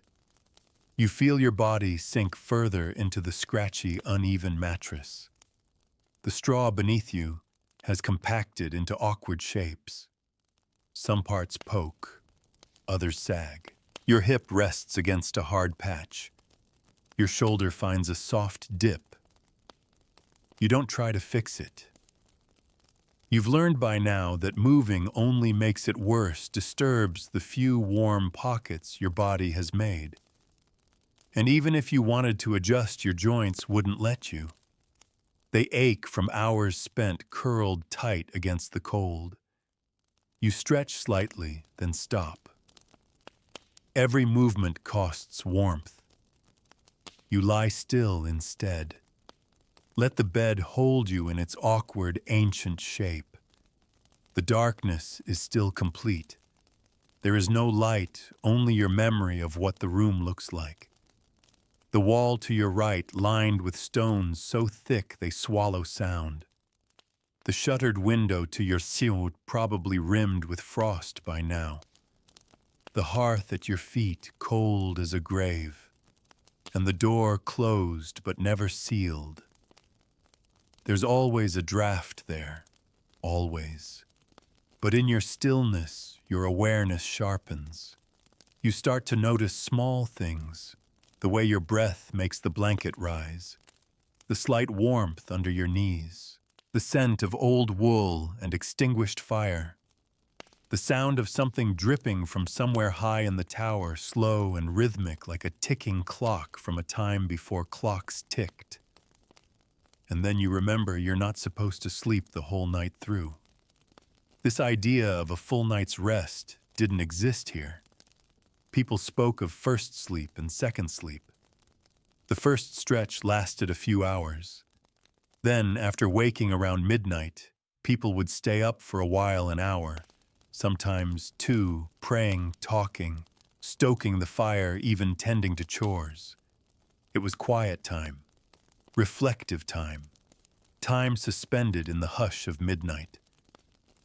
You feel your body sink further into the scratchy, uneven mattress. The straw beneath you has compacted into awkward shapes. Some parts poke, others sag. Your hip rests against a hard patch. Your shoulder finds a soft dip. You don't try to fix it. You've learned by now that moving only makes it worse, disturbs the few warm pockets your body has made. And even if you wanted to adjust, your joints wouldn't let you. They ache from hours spent curled tight against the cold. You stretch slightly, then stop. Every movement costs warmth. You lie still instead. Let the bed hold you in its awkward, ancient shape. The darkness is still complete. There is no light, only your memory of what the room looks like. The wall to your right lined with stones so thick they swallow sound. The shuttered window to your side probably rimmed with frost by now. The hearth at your feet cold as a grave. And the door closed but never sealed. There's always a draft there, always. But in your stillness, your awareness sharpens. You start to notice small things, the way your breath makes the blanket rise, the slight warmth under your knees, the scent of old wool and extinguished fire, the sound of something dripping from somewhere high in the tower, slow and rhythmic like a ticking clock from a time before clocks ticked. And then you remember you're not supposed to sleep the whole night through. This idea of a full night's rest didn't exist here. People spoke of first sleep and second sleep. The first stretch lasted a few hours. Then, after waking around midnight, people would stay up for a while, an hour, sometimes two, praying, talking, stoking the fire, even tending to chores. It was quiet time. Reflective time, time suspended in the hush of midnight,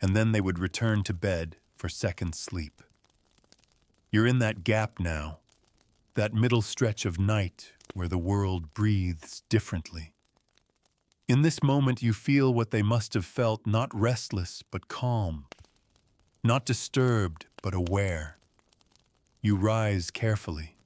and then they would return to bed for second sleep. You're in that gap now, that middle stretch of night where the world breathes differently. In this moment you feel what they must have felt, not restless but calm, Not disturbed, but aware. You rise carefully.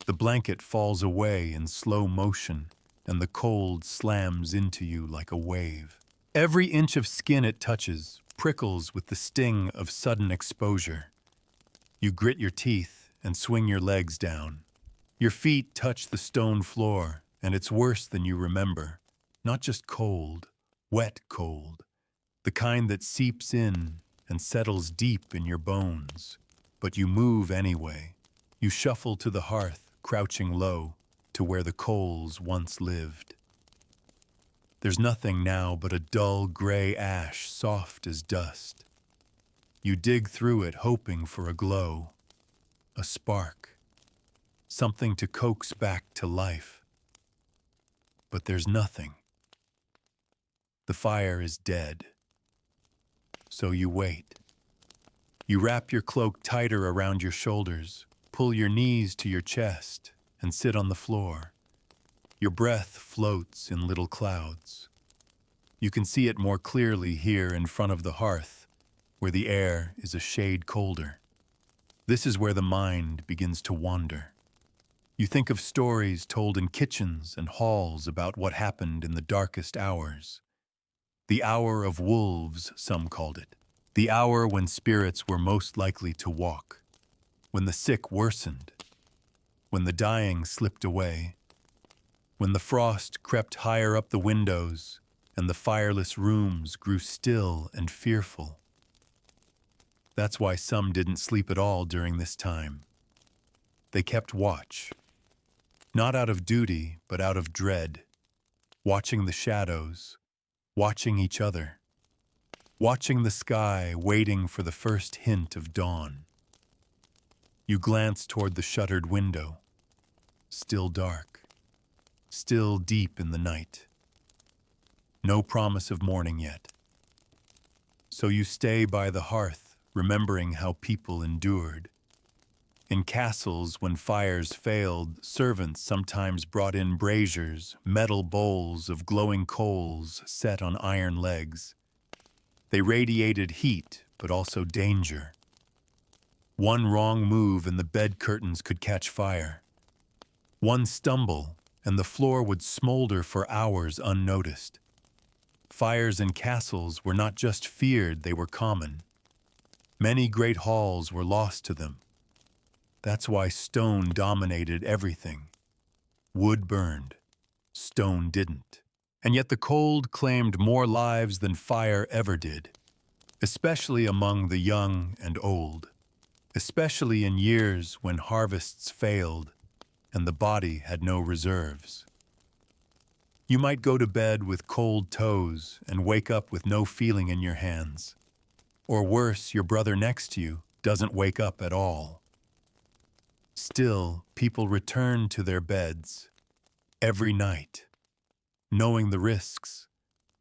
The blanket falls away in slow motion, and the cold slams into you like a wave. Every inch of skin it touches prickles with the sting of sudden exposure. You grit your teeth and swing your legs down. Your feet touch the stone floor, and it's worse than you remember. Not just cold, wet cold. The kind that seeps in and settles deep in your bones. But you move anyway. You shuffle to the hearth, crouching low, to where the coals once lived. There's nothing now but a dull gray ash, soft as dust. You dig through it, hoping for a glow, a spark, something to coax back to life. But there's nothing. The fire is dead. So you wait. You wrap your cloak tighter around your shoulders, pull your knees to your chest, and sit on the floor. Your breath floats in little clouds. You can see it more clearly here in front of the hearth, where the air is a shade colder. This is where the mind begins to wander. You think of stories told in kitchens and halls about what happened in the darkest hours. The hour of wolves, some called it. The hour when spirits were most likely to walk. When the sick worsened. When the dying slipped away. When the frost crept higher up the windows and the fireless rooms grew still and fearful. That's why some didn't sleep at all during this time. They kept watch. Not out of duty, but out of dread. Watching the shadows. Watching each other. Watching the sky, waiting for the first hint of dawn. You glance toward the shuttered window. Still dark. Still deep in the night. No promise of morning yet. So you stay by the hearth, remembering how people endured. In castles, when fires failed, servants sometimes brought in braziers, metal bowls of glowing coals set on iron legs. They radiated heat, but also danger. One wrong move and the bed curtains could catch fire. One stumble, and the floor would smolder for hours unnoticed. Fires in castles were not just feared, they were common. Many great halls were lost to them. That's why stone dominated everything. Wood burned. Stone didn't. And yet the cold claimed more lives than fire ever did, especially among the young and old, especially in years when harvests failed and the body had no reserves. You might go to bed with cold toes and wake up with no feeling in your hands. Or worse, your brother next to you doesn't wake up at all. Still, people return to their beds every night, knowing the risks,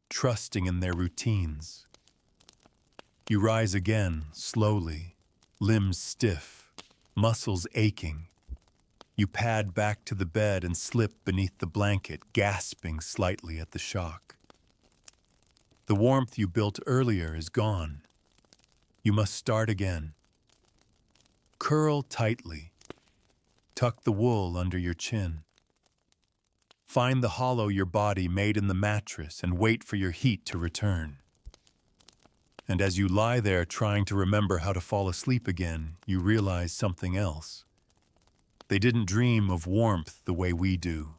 trusting in their routines. You rise again, slowly, limbs stiff, muscles aching. You pad back to the bed and slip beneath the blanket, gasping slightly at the shock. The warmth you built earlier is gone. You must start again. Curl tightly. Tuck the wool under your chin. Find the hollow your body made in the mattress and wait for your heat to return. And as you lie there trying to remember how to fall asleep again, you realize something else. They didn't dream of warmth the way we do.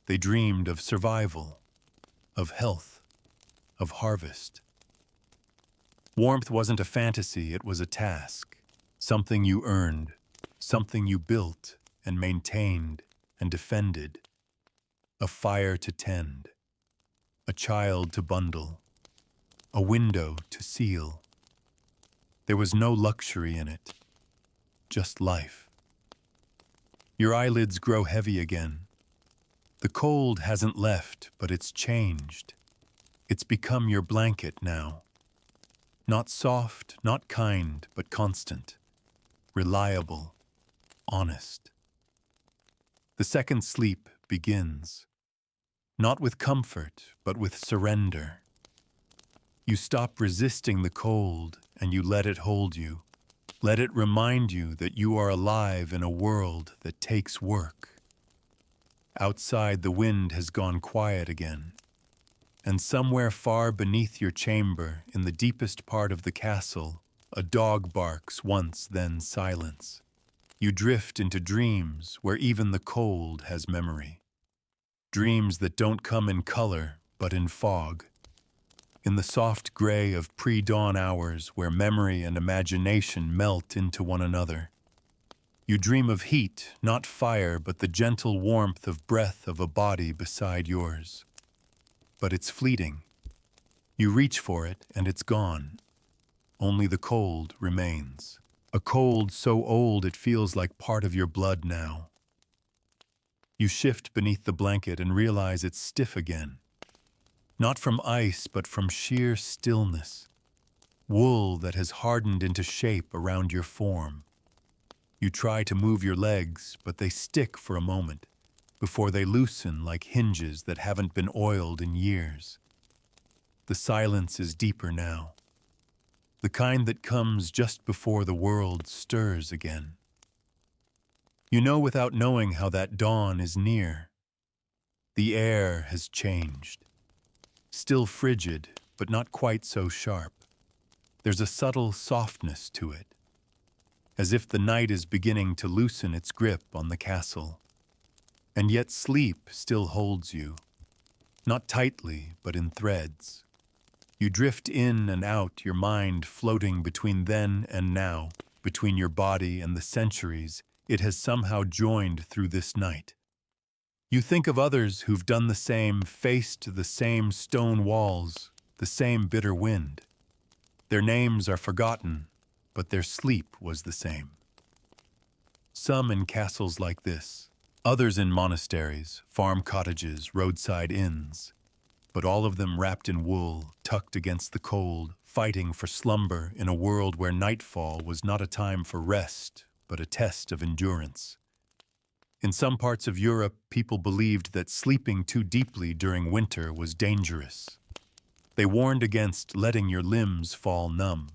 They dreamed of survival, of health, of harvest. Warmth wasn't a fantasy, it was a task. Something you earned, something you built and maintained and defended. A fire to tend, a child to bundle, a window to seal. There was no luxury in it, just life. Your eyelids grow heavy again. The cold hasn't left, but it's changed. It's become your blanket now. Not soft, not kind, but constant, reliable, honest. The second sleep begins, not with comfort, but with surrender. You stop resisting the cold and you let it hold you. Let it remind you that you are alive in a world that takes work. Outside, the wind has gone quiet again, and somewhere far beneath your chamber, in the deepest part of the castle, a dog barks once, then silence. You drift into dreams where even the cold has memory. Dreams that don't come in color, but in fog. In the soft gray of pre-dawn hours where memory and imagination melt into one another. You dream of heat, not fire, but the gentle warmth of breath of a body beside yours. But it's fleeting. You reach for it, and it's gone. Only the cold remains. A cold so old it feels like part of your blood now. You shift beneath the blanket and realize it's stiff again. Not from ice, but from sheer stillness. Wool that has hardened into shape around your form. You try to move your legs, but they stick for a moment, before they loosen like hinges that haven't been oiled in years. The silence is deeper now. The kind that comes just before the world stirs again. You know without knowing how that dawn is near. The air has changed. Still frigid, but not quite so sharp. There's a subtle softness to it, as if the night is beginning to loosen its grip on the castle. And yet sleep still holds you, not tightly, but in threads. You drift in and out, your mind floating between then and now, between your body and the centuries it has somehow joined through this night. You think of others who've done the same, faced the same stone walls, the same bitter wind. Their names are forgotten, but their sleep was the same. Some in castles like this, others in monasteries, farm cottages, roadside inns, but all of them wrapped in wool, tucked against the cold, fighting for slumber in a world where nightfall was not a time for rest, but a test of endurance. In some parts of Europe, people believed that sleeping too deeply during winter was dangerous. They warned against letting your limbs fall numb,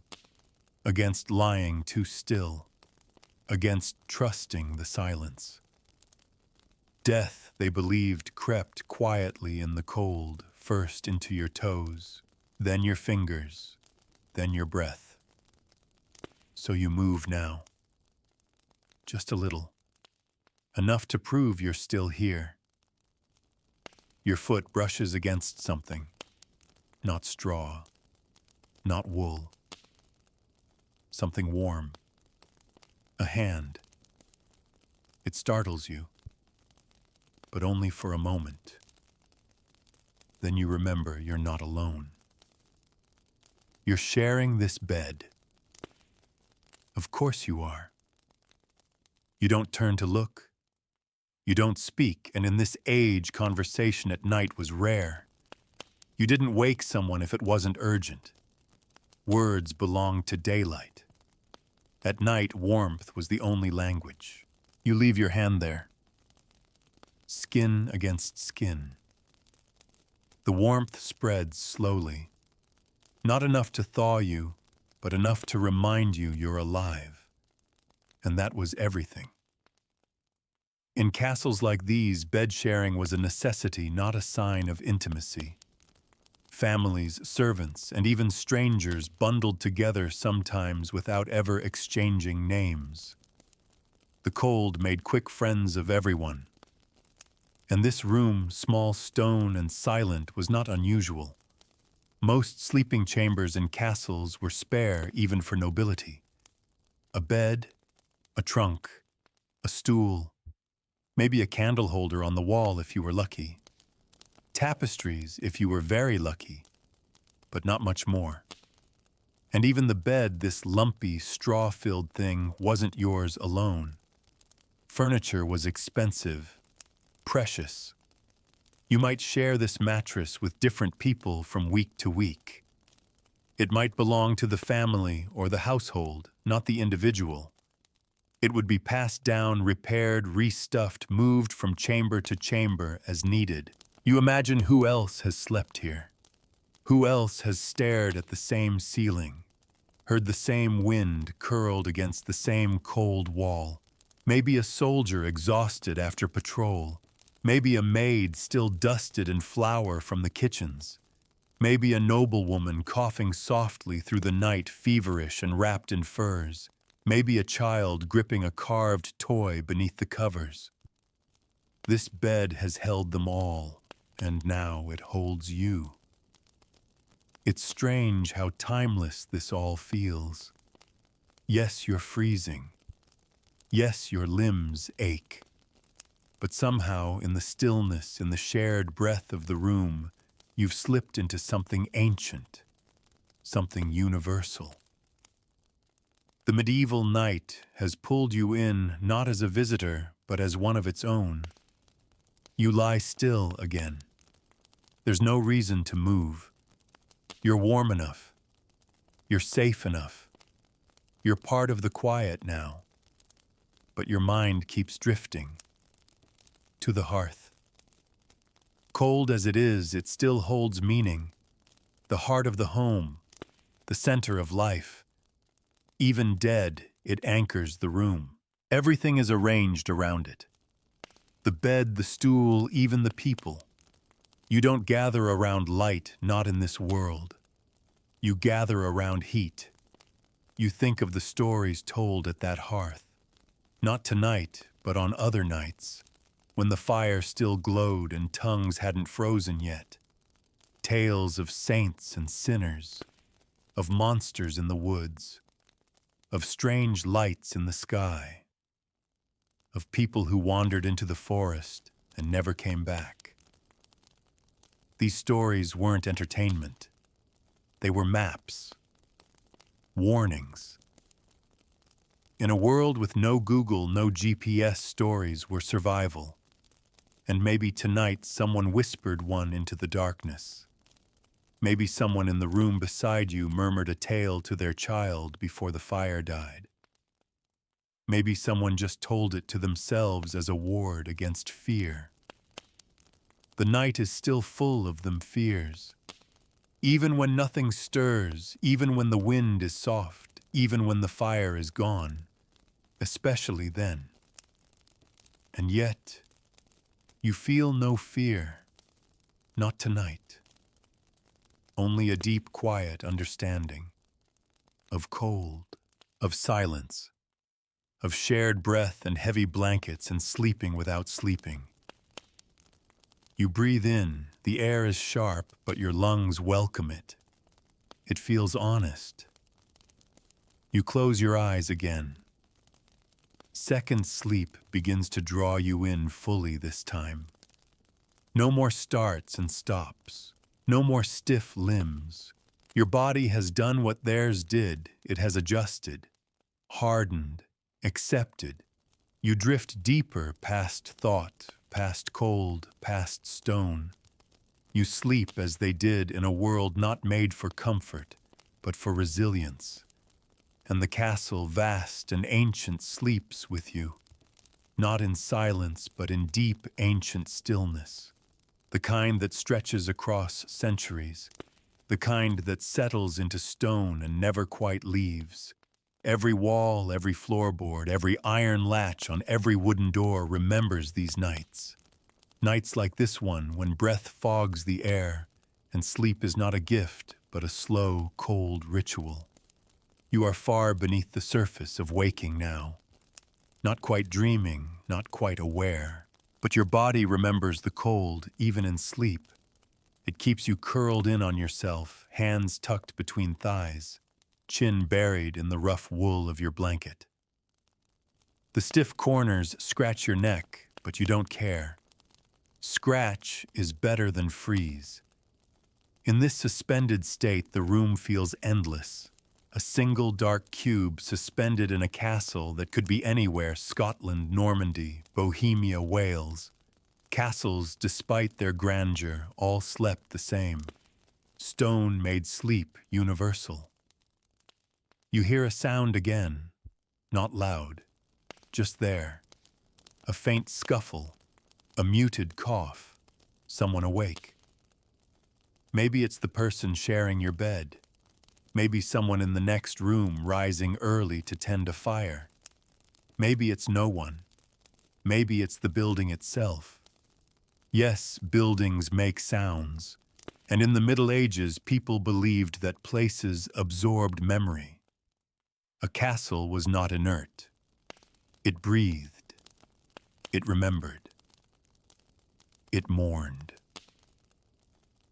against lying too still, against trusting the silence. Death, they believed, crept quietly in the cold, first into your toes, then your fingers, then your breath. So you move now. Just a little. Enough to prove you're still here. Your foot brushes against something. Not straw. Not wool. Something warm. A hand. It startles you. But only for a moment. Then you remember you're not alone. You're sharing this bed. Of course you are. You don't turn to look. You don't speak, and in this age, conversation at night was rare. You didn't wake someone if it wasn't urgent. Words belonged to daylight. At night, warmth was the only language. You leave your hand there. Skin against skin. The warmth spreads slowly. Not enough to thaw you, but enough to remind you you're alive. And that was everything. In castles like these, bed sharing was a necessity, not a sign of intimacy. Families, servants, and even strangers bundled together sometimes without ever exchanging names. The cold made quick friends of everyone. And this room, small, stone, and silent, was not unusual. Most sleeping chambers in castles were spare even for nobility. A bed, a trunk, a stool, maybe a candle holder on the wall if you were lucky. Tapestries if you were very lucky, but not much more. And even the bed, this lumpy, straw-filled thing, wasn't yours alone. Furniture was expensive, precious. You might share this mattress with different people from week to week. It might belong to the family or the household, not the individual. It would be passed down, repaired, restuffed, moved from chamber to chamber as needed. You imagine who else has slept here? Who else has stared at the same ceiling, heard the same wind curled against the same cold wall. Maybe a soldier exhausted after patrol. Maybe a maid still dusted in flour from the kitchens. Maybe a noblewoman coughing softly through the night, feverish and wrapped in furs. Maybe a child gripping a carved toy beneath the covers. This bed has held them all, and now it holds you. It's strange how timeless this all feels. Yes, you're freezing. Yes, your limbs ache. But somehow, in the stillness, in the shared breath of the room, you've slipped into something ancient, something universal. The medieval night has pulled you in not as a visitor, but as one of its own. You lie still again. There's no reason to move. You're warm enough. You're safe enough. You're part of the quiet now. But your mind keeps drifting to the hearth. Cold as it is, it still holds meaning. The heart of the home, the center of life. Even dead, it anchors the room. Everything is arranged around it. The bed, the stool, even the people. You don't gather around light, not in this world. You gather around heat. You think of the stories told at that hearth. Not tonight, but on other nights, when the fire still glowed and tongues hadn't frozen yet. Tales of saints and sinners, of monsters in the woods, of strange lights in the sky, of people who wandered into the forest and never came back. These stories weren't entertainment. They were maps, warnings. In a world with no Google, no GPS, stories were survival. And maybe tonight someone whispered one into the darkness. Maybe someone in the room beside you murmured a tale to their child before the fire died. Maybe someone just told it to themselves as a ward against fear. The night is still full of them fears. Even when nothing stirs, even when the wind is soft, even when the fire is gone, especially then. And yet, you feel no fear, not tonight. Only a deep, quiet understanding of cold, of silence, of shared breath and heavy blankets and sleeping without sleeping. You breathe in, the air is sharp, but your lungs welcome it. It feels honest. You close your eyes again. Second sleep begins to draw you in fully this time. No more starts and stops. No more stiff limbs. Your body has done what theirs did. It has adjusted, hardened, accepted. You drift deeper past thought, past cold, past stone. You sleep as they did in a world not made for comfort, but for resilience. And the castle, vast and ancient, sleeps with you, not in silence, but in deep, ancient stillness. The kind that stretches across centuries, the kind that settles into stone and never quite leaves. Every wall, every floorboard, every iron latch on every wooden door remembers these nights. Nights like this one, when breath fogs the air, and sleep is not a gift, but a slow, cold ritual. You are far beneath the surface of waking now. Not quite dreaming, not quite aware, but your body remembers the cold even in sleep. It keeps you curled in on yourself, hands tucked between thighs, chin buried in the rough wool of your blanket. The stiff corners scratch your neck, but you don't care. Scratch is better than freeze. In this suspended state, the room feels endless. A single dark cube suspended in a castle that could be anywhere: Scotland, Normandy, Bohemia, Wales. Castles, despite their grandeur, all slept the same. Stone made sleep universal. You hear a sound again, not loud, just there. A faint scuffle, a muted cough, someone awake. Maybe it's the person sharing your bed. Maybe someone in the next room rising early to tend a fire. Maybe it's no one. Maybe it's the building itself. Yes, buildings make sounds. And in the Middle Ages, people believed that places absorbed memory. A castle was not inert. It breathed. It remembered. It mourned.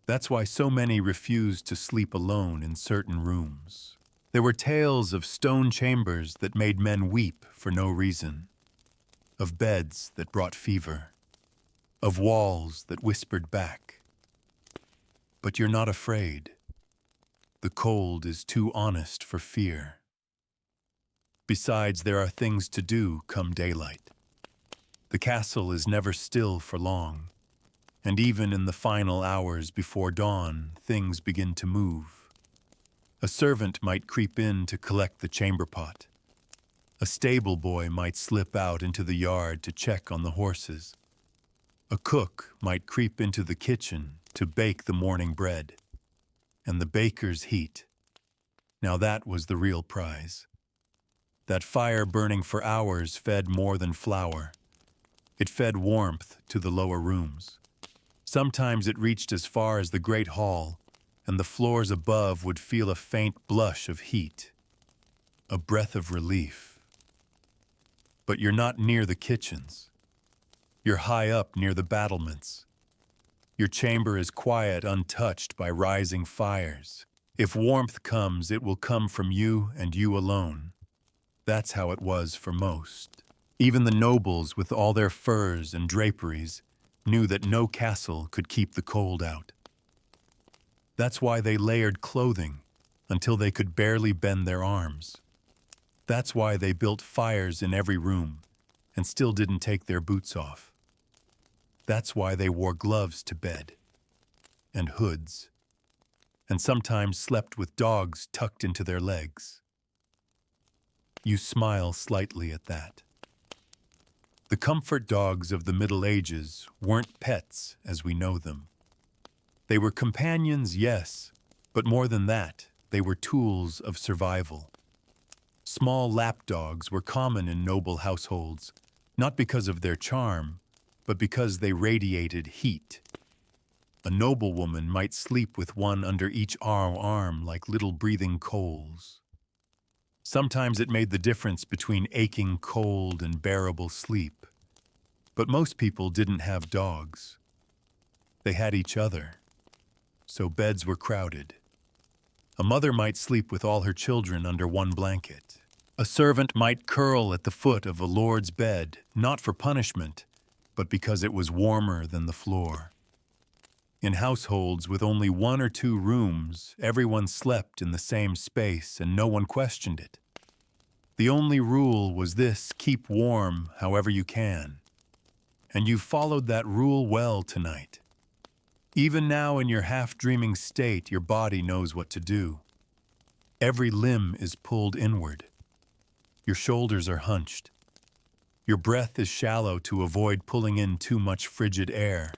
That's why so many refused to sleep alone in certain rooms. There were tales of stone chambers that made men weep for no reason, of beds that brought fever, of walls that whispered back. But you're not afraid. The cold is too honest for fear. Besides, there are things to do come daylight. The castle is never still for long, and even in the final hours before dawn, things begin to move. A servant might creep in to collect the chamber pot. A stable boy might slip out into the yard to check on the horses. A cook might creep into the kitchen to bake the morning bread. And the baker's heat. Now that was the real prize. That fire burning for hours fed more than flour. It fed warmth to the lower rooms. Sometimes it reached as far as the great hall, and the floors above would feel a faint blush of heat, a breath of relief. But you're not near the kitchens. You're high up near the battlements. Your chamber is quiet, untouched by rising fires. If warmth comes, it will come from you and you alone. That's how it was for most. Even the nobles, with all their furs and draperies, knew that no castle could keep the cold out. That's why they layered clothing until they could barely bend their arms. That's why they built fires in every room and still didn't take their boots off. That's why they wore gloves to bed, and hoods, and sometimes slept with dogs tucked into their legs. You smile slightly at that. The comfort dogs of the Middle Ages weren't pets as we know them. They were companions, yes, but more than that, they were tools of survival. Small lapdogs were common in noble households, not because of their charm, but because they radiated heat. A noblewoman might sleep with one under each arm like little breathing coals. Sometimes it made the difference between aching cold and bearable sleep. But most people didn't have dogs. They had each other. So beds were crowded. A mother might sleep with all her children under one blanket. A servant might curl at the foot of a lord's bed, not for punishment, but because it was warmer than the floor. In households with only 1 or 2 rooms, everyone slept in the same space and no one questioned it. The only rule was this: keep warm however you can. And you followed that rule well tonight. Even now in your half-dreaming state, your body knows what to do. Every limb is pulled inward. Your shoulders are hunched. Your breath is shallow to avoid pulling in too much frigid air.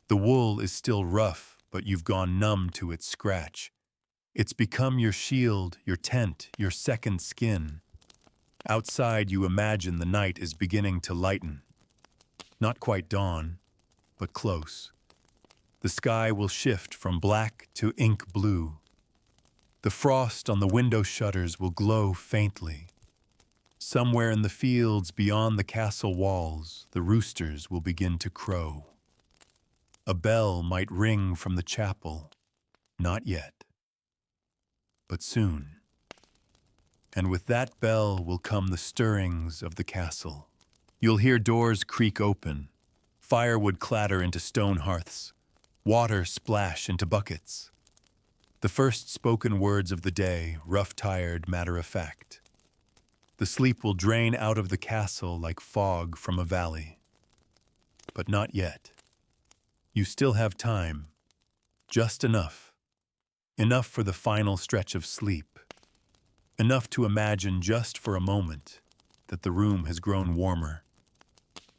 The wool is still rough, but you've gone numb to its scratch. It's become your shield, your tent, your second skin. Outside, you imagine the night is beginning to lighten. Not quite dawn, but close. The sky will shift from black to ink blue. The frost on the window shutters will glow faintly. Somewhere in the fields beyond the castle walls, the roosters will begin to crow. A bell might ring from the chapel. Not yet. But soon. And with that bell will come the stirrings of the castle. You'll hear doors creak open, firewood clatter into stone hearths, water splash into buckets. The first spoken words of the day, rough-tired, matter-of-fact. The sleep will drain out of the castle like fog from a valley. But not yet. You still have time. Just enough. Enough for the final stretch of sleep. Enough to imagine just for a moment that the room has grown warmer.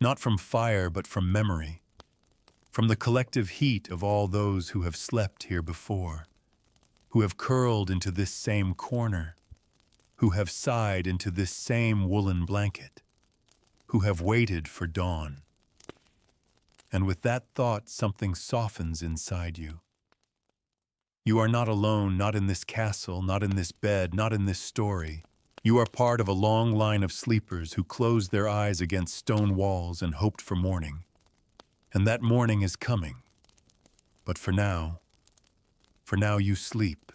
Not from fire, but from memory. From the collective heat of all those who have slept here before. who have curled into this same corner, who have sighed into this same woolen blanket, who have waited for dawn. And with that thought, something softens inside you. You are not alone, not in this castle, not in this bed, not in this story. You are part of a long line of sleepers who closed their eyes against stone walls and hoped for morning. And that morning is coming. But for now you sleep.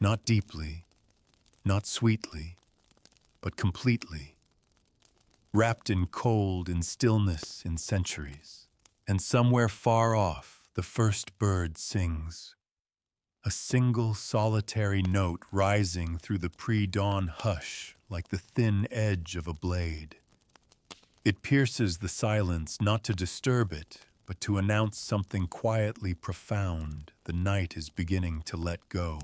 Not deeply, not sweetly, but completely. Wrapped in cold, in stillness, in centuries. And somewhere far off, the first bird sings. A single solitary note rising through the pre-dawn hush like the thin edge of a blade. It pierces the silence not to disturb it, but to announce something quietly profound. The night is beginning to let go.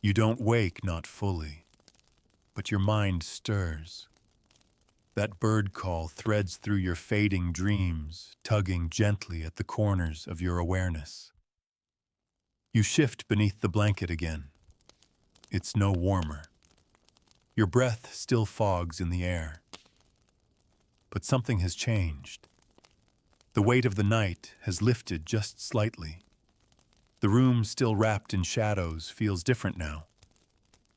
You don't wake, not fully, but your mind stirs. That bird call threads through your fading dreams, tugging gently at the corners of your awareness. You shift beneath the blanket again. It's no warmer. Your breath still fogs in the air. But something has changed. The weight of the night has lifted just slightly. The room, still wrapped in shadows, feels different now.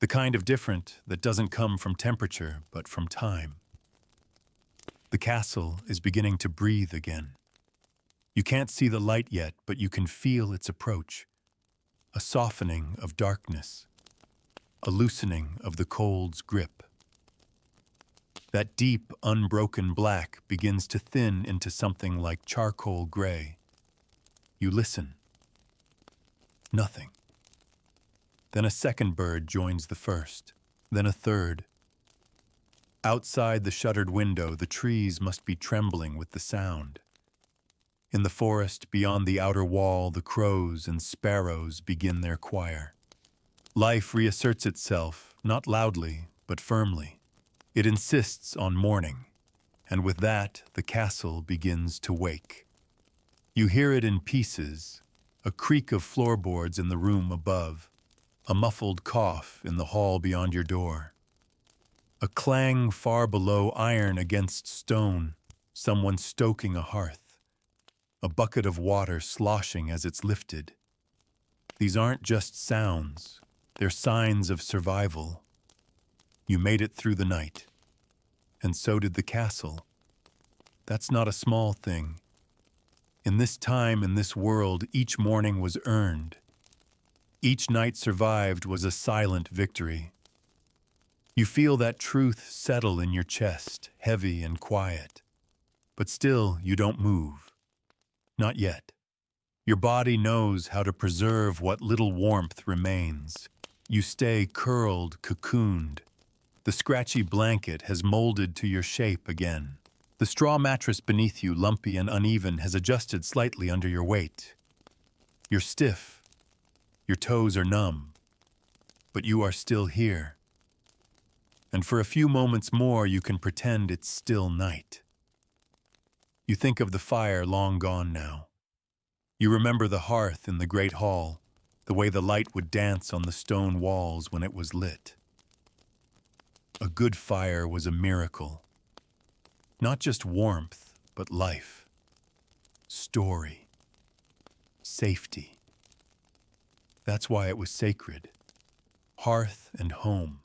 The kind of different that doesn't come from temperature, but from time. The castle is beginning to breathe again. You can't see the light yet, but you can feel its approach. A softening of darkness, a loosening of the cold's grip. That deep, unbroken black begins to thin into something like charcoal gray. You listen. Nothing. Then a second bird joins the first, then a third. Outside the shuttered window, the trees must be trembling with the sound. In the forest, beyond the outer wall, the crows and sparrows begin their choir. Life reasserts itself, not loudly, but firmly. It insists on morning, and with that, the castle begins to wake. You hear it in pieces, a creak of floorboards in the room above, a muffled cough in the hall beyond your door. A clang far below, iron against stone, someone stoking a hearth. A bucket of water sloshing as it's lifted. These aren't just sounds, they're signs of survival. You made it through the night. And so did the castle. That's not a small thing. In this time, in this world, each morning was earned. Each night survived was a silent victory. You feel that truth settle in your chest, heavy and quiet. But still, you don't move. Not yet. Your body knows how to preserve what little warmth remains. You stay curled, cocooned. The scratchy blanket has molded to your shape again. The straw mattress beneath you, lumpy and uneven, has adjusted slightly under your weight. You're stiff. Your toes are numb. But you are still here. And for a few moments more, you can pretend it's still night. You think of the fire long gone now. You remember the hearth in the great hall, the way the light would dance on the stone walls when it was lit. A good fire was a miracle. Not just warmth, but life, story, safety. That's why it was sacred. Hearth and home,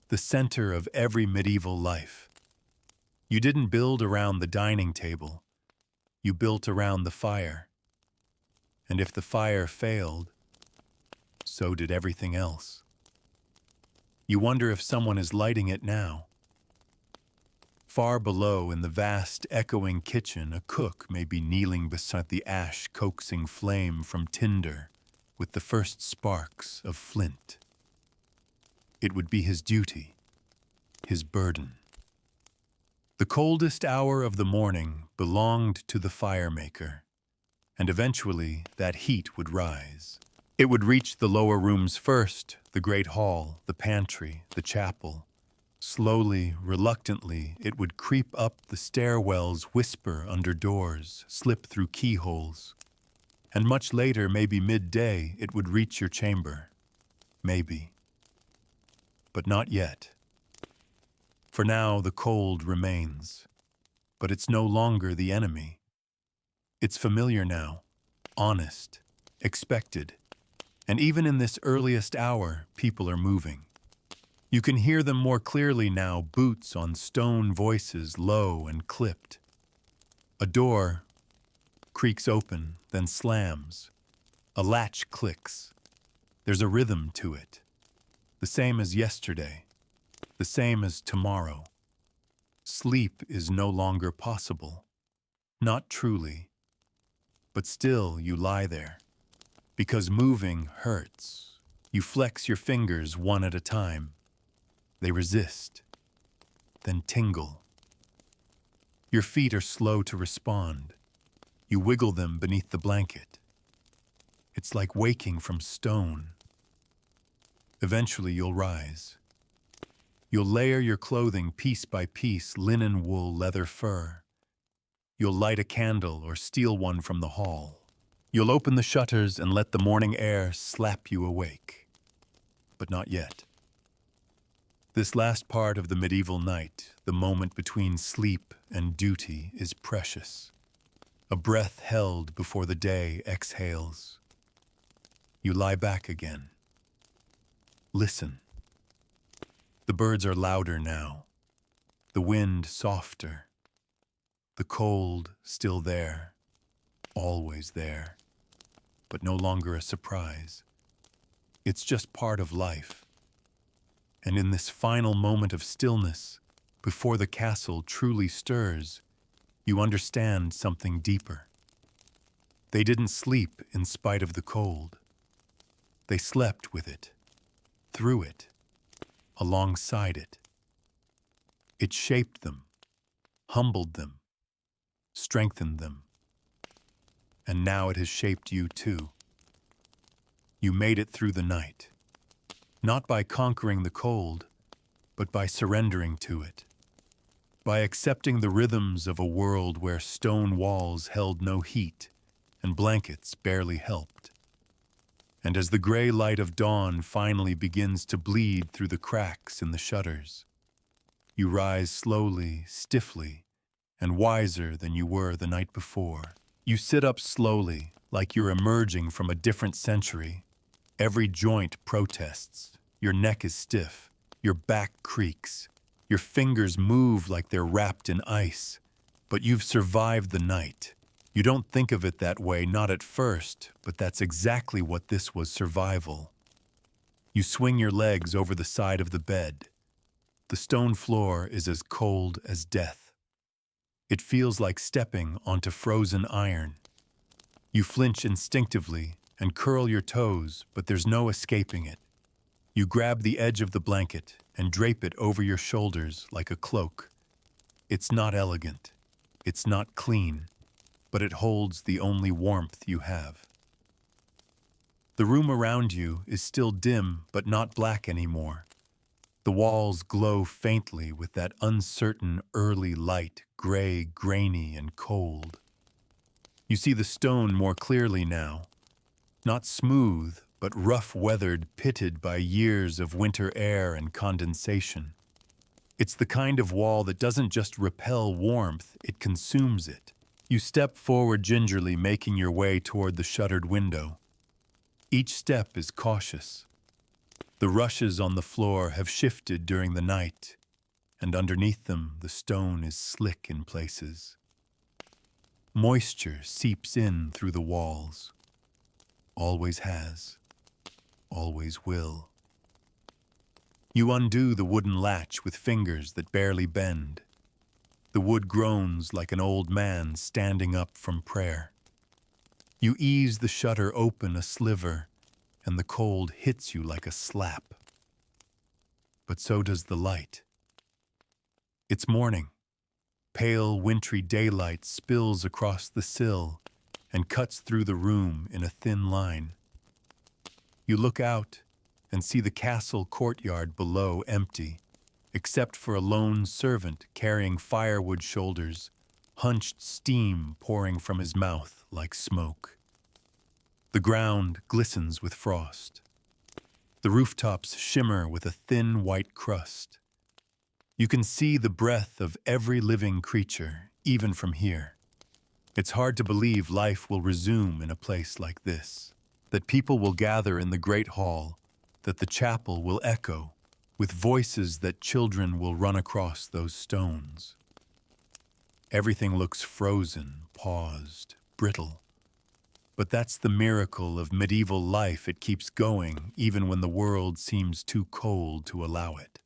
the center of every medieval life. You didn't build around the dining table. You built around the fire. And if the fire failed, so did everything else. You wonder if someone is lighting it now. Far below, in the vast, echoing kitchen, a cook may be kneeling beside the ash-coaxing flame from tinder with the first sparks of flint. It would be his duty, his burden. The coldest hour of the morning belonged to the firemaker, and eventually that heat would rise. It would reach the lower rooms first, the great hall, the pantry, the chapel. Slowly, reluctantly, it would creep up the stairwells, whisper under doors, slip through keyholes. And much later, maybe midday, it would reach your chamber. Maybe. But not yet. For now, the cold remains. But it's no longer the enemy. It's familiar now, honest, expected. And even in this earliest hour, people are moving. You can hear them more clearly now, boots on stone, voices low and clipped. A door creaks open, then slams. A latch clicks. There's a rhythm to it. The same as yesterday. The same as tomorrow. Sleep is no longer possible. Not truly. But still you lie there. Because moving hurts. You flex your fingers one at a time. They resist. Then tingle. Your feet are slow to respond. You wiggle them beneath the blanket. It's like waking from stone. Eventually you'll rise. You'll layer your clothing piece by piece, linen, wool, leather, fur. You'll light a candle or steal one from the hall. You'll open the shutters and let the morning air slap you awake. But not yet. This last part of the medieval night, the moment between sleep and duty, is precious. A breath held before the day exhales. You lie back again. Listen. The birds are louder now. The wind softer. The cold still there. Always there. But no longer a surprise. It's just part of life. And in this final moment of stillness, before the castle truly stirs, you understand something deeper. They didn't sleep in spite of the cold. They slept with it, through it, alongside it. It shaped them, humbled them, strengthened them. And now it has shaped you too. You made it through the night. Not by conquering the cold, but by surrendering to it. By accepting the rhythms of a world where stone walls held no heat and blankets barely helped. And as the gray light of dawn finally begins to bleed through the cracks in the shutters, you rise slowly, stiffly, and wiser than you were the night before. You sit up slowly, like you're emerging from a different century. Every joint protests. Your neck is stiff. Your back creaks. Your fingers move like they're wrapped in ice. But you've survived the night. You don't think of it that way, not at first, but that's exactly what this was, survival. You swing your legs over the side of the bed. The stone floor is as cold as death. It feels like stepping onto frozen iron. You flinch instinctively and curl your toes, but there's no escaping it. You grab the edge of the blanket and drape it over your shoulders like a cloak. It's not elegant. It's not clean, but it holds the only warmth you have. The room around you is still dim, but not black anymore. The walls glow faintly with that uncertain early light, gray, grainy, and cold. You see the stone more clearly now. Not smooth, but rough-weathered, pitted by years of winter air and condensation. It's the kind of wall that doesn't just repel warmth, it consumes it. You step forward gingerly, making your way toward the shuttered window. Each step is cautious. The rushes on the floor have shifted during the night, and underneath them the stone is slick in places. Moisture seeps in through the walls. Always has. Always will. You undo the wooden latch with fingers that barely bend. The wood groans like an old man standing up from prayer. You ease the shutter open a sliver, and the cold hits you like a slap. But so does the light. It's morning. Pale, wintry daylight spills across the sill and cuts through the room in a thin line. You look out and see the castle courtyard below empty, except for a lone servant carrying firewood shoulders, hunched steam pouring from his mouth like smoke. The ground glistens with frost. The rooftops shimmer with a thin white crust. You can see the breath of every living creature, even from here. It's hard to believe life will resume in a place like this, that people will gather in the great hall, that the chapel will echo with voices that children will run across those stones. Everything looks frozen, paused, brittle. But that's the miracle of medieval life. It keeps going even when the world seems too cold to allow it.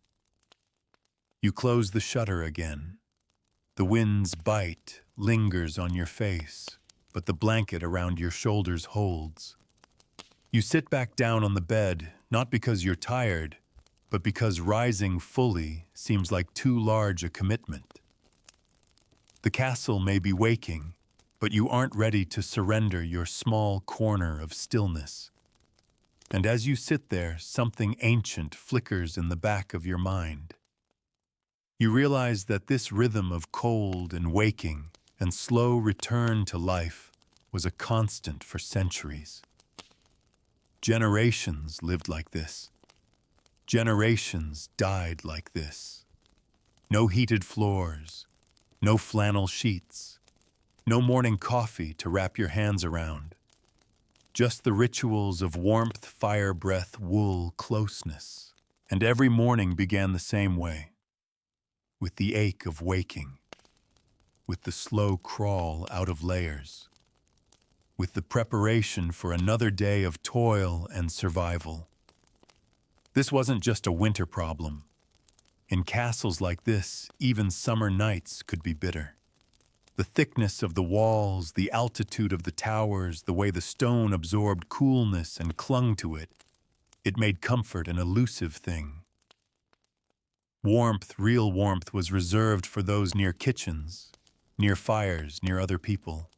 You close the shutter again. The wind's bite lingers on your face, but the blanket around your shoulders holds. You sit back down on the bed, not because you're tired, but because rising fully seems like too large a commitment. The castle may be waking, but you aren't ready to surrender your small corner of stillness. And as you sit there, something ancient flickers in the back of your mind. You realize that this rhythm of cold and waking and slow return to life was a constant for centuries. Generations lived like this. Generations died like this. No heated floors, no flannel sheets, no morning coffee to wrap your hands around. Just the rituals of warmth, fire breath, wool, closeness. And every morning began the same way, with the ache of waking, with the slow crawl out of layers, with the preparation for another day of toil and survival. This wasn't just a winter problem. In castles like this, even summer nights could be bitter. The thickness of the walls, the altitude of the towers, the way the stone absorbed coolness and clung to it, it made comfort an elusive thing. Warmth, real warmth, was reserved for those near kitchens, near fires, near other people.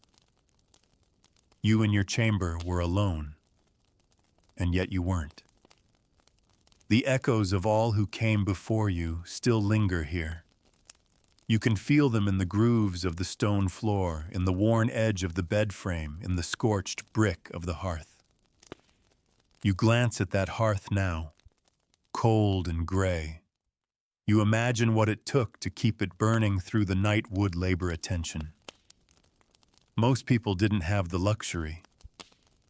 You in your chamber were alone, and yet you weren't. The echoes of all who came before you still linger here. You can feel them in the grooves of the stone floor, in the worn edge of the bed frame, in the scorched brick of the hearth. You glance at that hearth now, cold and gray. You imagine what it took to keep it burning through the night would labor attention. Most people didn't have the luxury.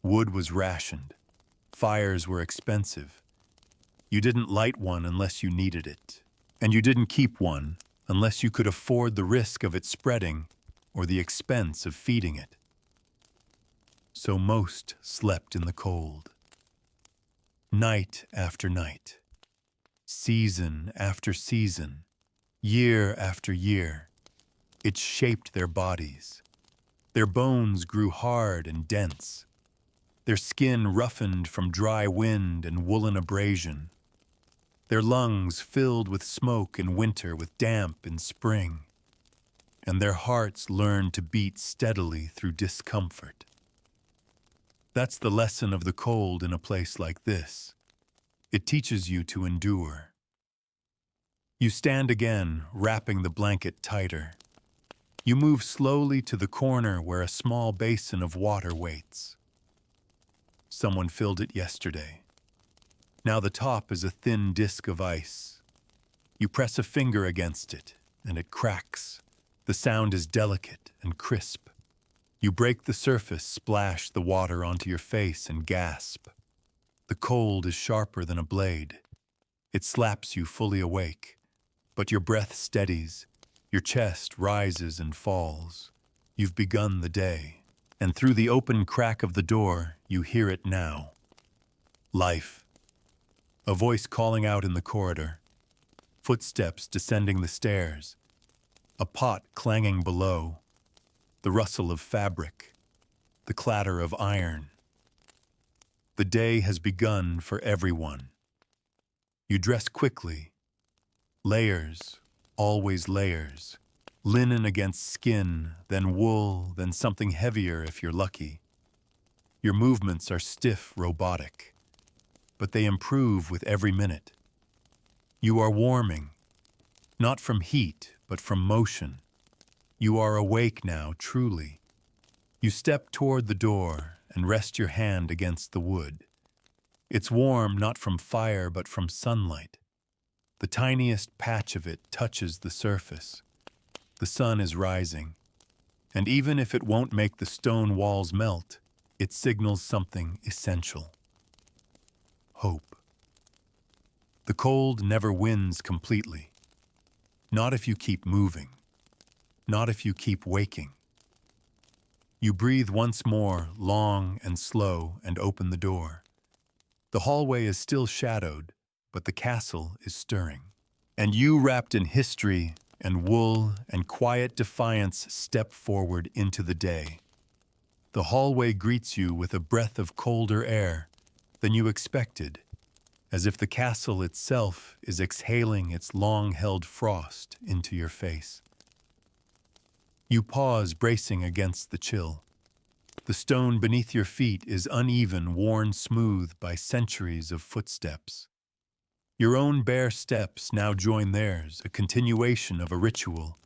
Wood was rationed. Fires were expensive. You didn't light one unless you needed it. And you didn't keep one unless you could afford the risk of it spreading or the expense of feeding it. So most slept in the cold. Night after night. Season after season, year after year, it shaped their bodies. Their bones grew hard and dense, their skin roughened from dry wind and woolen abrasion, their lungs filled with smoke in winter, with damp in spring, and their hearts learned to beat steadily through discomfort. That's the lesson of the cold in a place like this. It teaches you to endure. You stand again, wrapping the blanket tighter. You move slowly to the corner where a small basin of water waits. Someone filled it yesterday. Now the top is a thin disk of ice. You press a finger against it, and it cracks. The sound is delicate and crisp. You break the surface, splash the water onto your face, and gasp. The cold is sharper than a blade. It slaps you fully awake, but your breath steadies. Your chest rises and falls. You've begun the day, and through the open crack of the door, you hear it now. Life. A voice calling out in the corridor. Footsteps descending the stairs. A pot clanging below. The rustle of fabric. The clatter of iron. The day has begun for everyone. You dress quickly. Layers, always layers. Linen against skin, then wool, then something heavier if you're lucky. Your movements are stiff, robotic, but they improve with every minute. You are warming, not from heat, but from motion. You are awake now, truly. You step toward the door, and rest your hand against the wood. It's warm not from fire but from sunlight. The tiniest patch of it touches the surface. The sun is rising, and even if it won't make the stone walls melt, it signals something essential. Hope. The cold never wins completely. Not if you keep moving. Not if you keep waking. You breathe once more, long and slow, and open the door. The hallway is still shadowed, but the castle is stirring. And you, wrapped in history and wool and quiet defiance, step forward into the day. The hallway greets you with a breath of colder air than you expected, as if the castle itself is exhaling its long-held frost into your face. You pause, bracing against the chill. The stone beneath your feet is uneven, worn smooth by centuries of footsteps. Your own bare steps now join theirs, a continuation of a ritual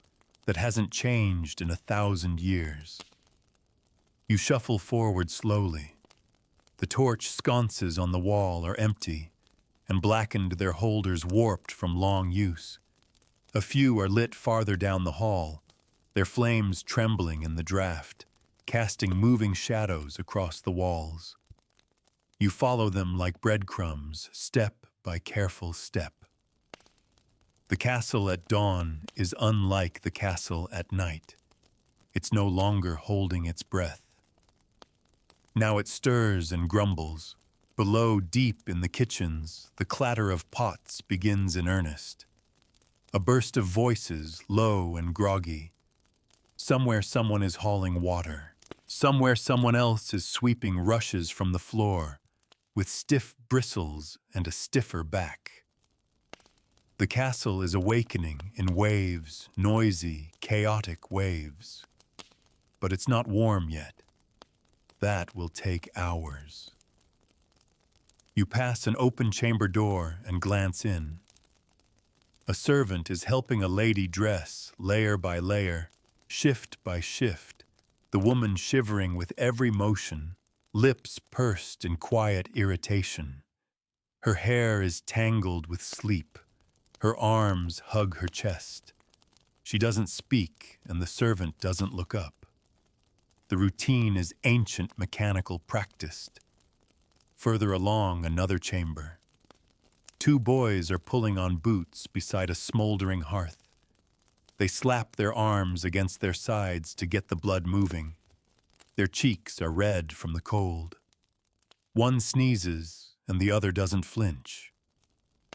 that hasn't changed in 1,000 years. You shuffle forward slowly. The torch sconces on the wall are empty, and blackened, their holders warped from long use. A few are lit farther down the hall, their flames trembling in the draft, casting moving shadows across the walls. You follow them like breadcrumbs, step by careful step. The castle at dawn is unlike the castle at night. It's no longer holding its breath. Now it stirs and grumbles. Below, deep in the kitchens, the clatter of pots begins in earnest. A burst of voices, low and groggy. Somewhere someone is hauling water. Somewhere someone else is sweeping rushes from the floor, with stiff bristles and a stiffer back. The castle is awakening in waves, noisy, chaotic waves. But it's not warm yet. That will take hours. You pass an open chamber door and glance in. A servant is helping a lady dress, layer by layer, shift by shift, the woman shivering with every motion, lips pursed in quiet irritation. Her hair is tangled with sleep. Her arms hug her chest. She doesn't speak, and the servant doesn't look up. The routine is ancient mechanical practiced. Further along, another chamber. 2 boys are pulling on boots beside a smoldering hearth. They slap their arms against their sides to get the blood moving. Their cheeks are red from the cold. One sneezes, and the other doesn't flinch.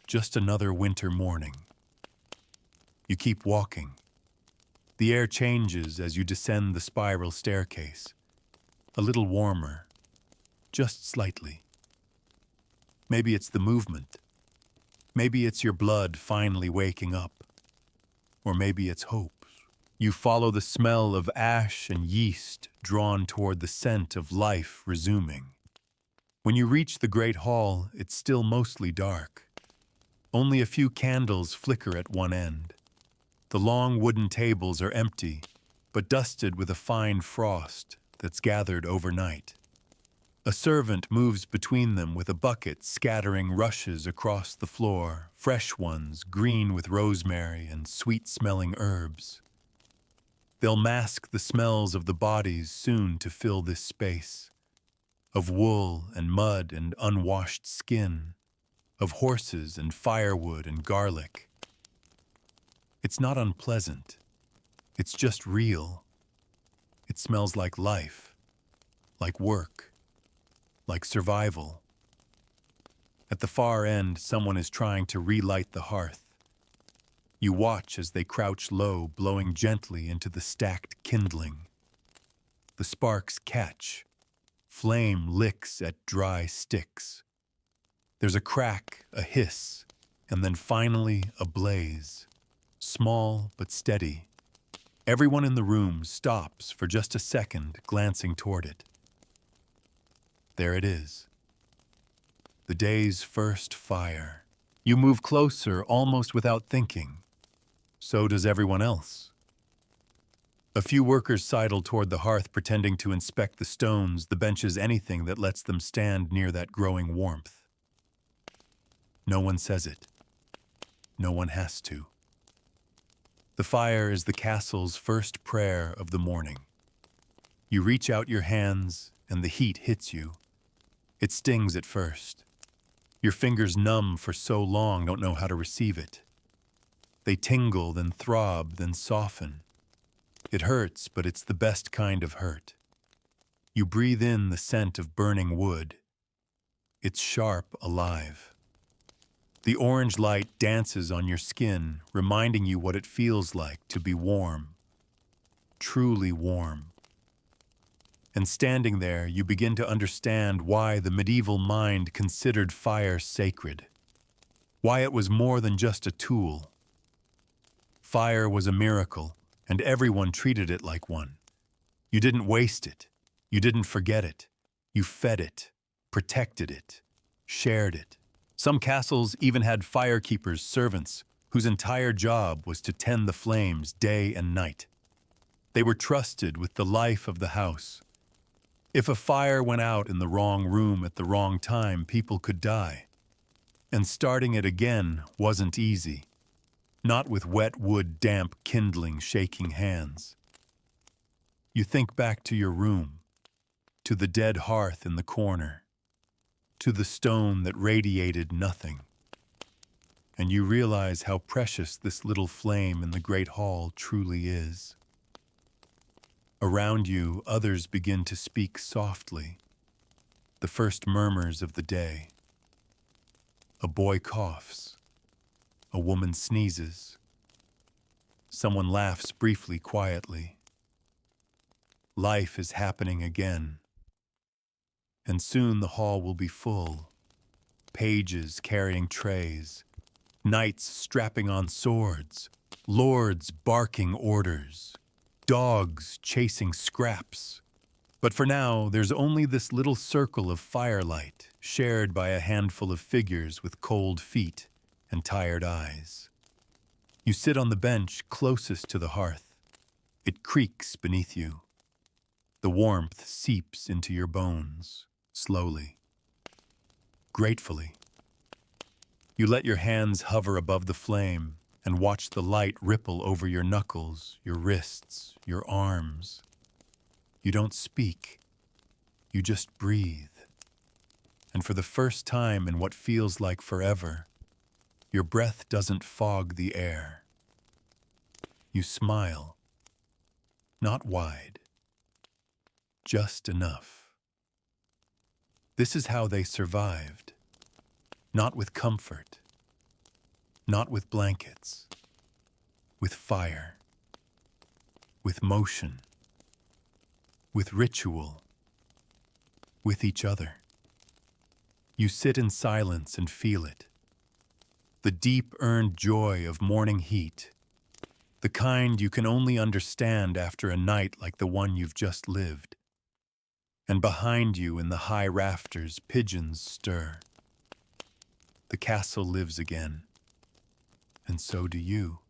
Just another winter morning. You keep walking. The air changes as you descend the spiral staircase. A little warmer, just slightly. Maybe it's the movement. Maybe it's your blood finally waking up. Or maybe it's hope. You follow the smell of ash and yeast drawn toward the scent of life resuming. When you reach the great hall, it's still mostly dark. Only a few candles flicker at one end. The long wooden tables are empty, but dusted with a fine frost that's gathered overnight. A servant moves between them with a bucket, scattering rushes across the floor, fresh ones, green with rosemary and sweet-smelling herbs. They'll mask the smells of the bodies soon to fill this space, of wool and mud and unwashed skin, of horses and firewood and garlic. It's not unpleasant. It's just real. It smells like life, like work, like survival. At the far end, someone is trying to relight the hearth. You watch as they crouch low, blowing gently into the stacked kindling. The sparks catch. Flame licks at dry sticks. There's a crack, a hiss, and then finally a blaze. Small but steady. Everyone in the room stops for just a second, glancing toward it. There it is. The day's first fire. You move closer almost without thinking. So does everyone else. A few workers sidle toward the hearth, pretending to inspect the stones, the benches, anything that lets them stand near that growing warmth. No one says it. No one has to. The fire is the castle's first prayer of the morning. You reach out your hands, and the heat hits you. It stings at first. Your fingers, numb for so long, don't know how to receive it. They tingle, then throb, then soften. It hurts, but it's the best kind of hurt. You breathe in the scent of burning wood. It's sharp, alive. The orange light dances on your skin, reminding you what it feels like to be warm. Truly warm. And standing there, you begin to understand why the medieval mind considered fire sacred. Why it was more than just a tool. Fire was a miracle, and everyone treated it like one. You didn't waste it. You didn't forget it. You fed it, protected it, shared it. Some castles even had firekeepers, servants, whose entire job was to tend the flames day and night. They were trusted with the life of the house. If a fire went out in the wrong room at the wrong time, people could die. And starting it again wasn't easy. Not with wet wood, damp kindling, shaking hands. You think back to your room, to the dead hearth in the corner, to the stone that radiated nothing. And you realize how precious this little flame in the great hall truly is. Around you, others begin to speak softly, the first murmurs of the day. A boy coughs. A woman sneezes. Someone laughs briefly, quietly. Life is happening again. And soon the hall will be full. Pages carrying trays. Knights strapping on swords. Lords barking orders. Dogs chasing scraps. But for now, there's only this little circle of firelight, shared by a handful of figures with cold feet and tired eyes. You sit on the bench closest to the hearth. It creaks beneath you. The warmth seeps into your bones, slowly, gratefully. You let your hands hover above the flame and watch the light ripple over your knuckles, your wrists, your arms. You don't speak. You just breathe. And for the first time in what feels like forever, your breath doesn't fog the air. You smile. Not wide. Just enough. This is how they survived. Not with comfort. Not with blankets. With fire. With motion. With ritual. With each other. You sit in silence and feel it. The deep earned joy of morning heat. The kind you can only understand after a night like the one you've just lived. And behind you in the high rafters, pigeons stir. The castle lives again. And so do you.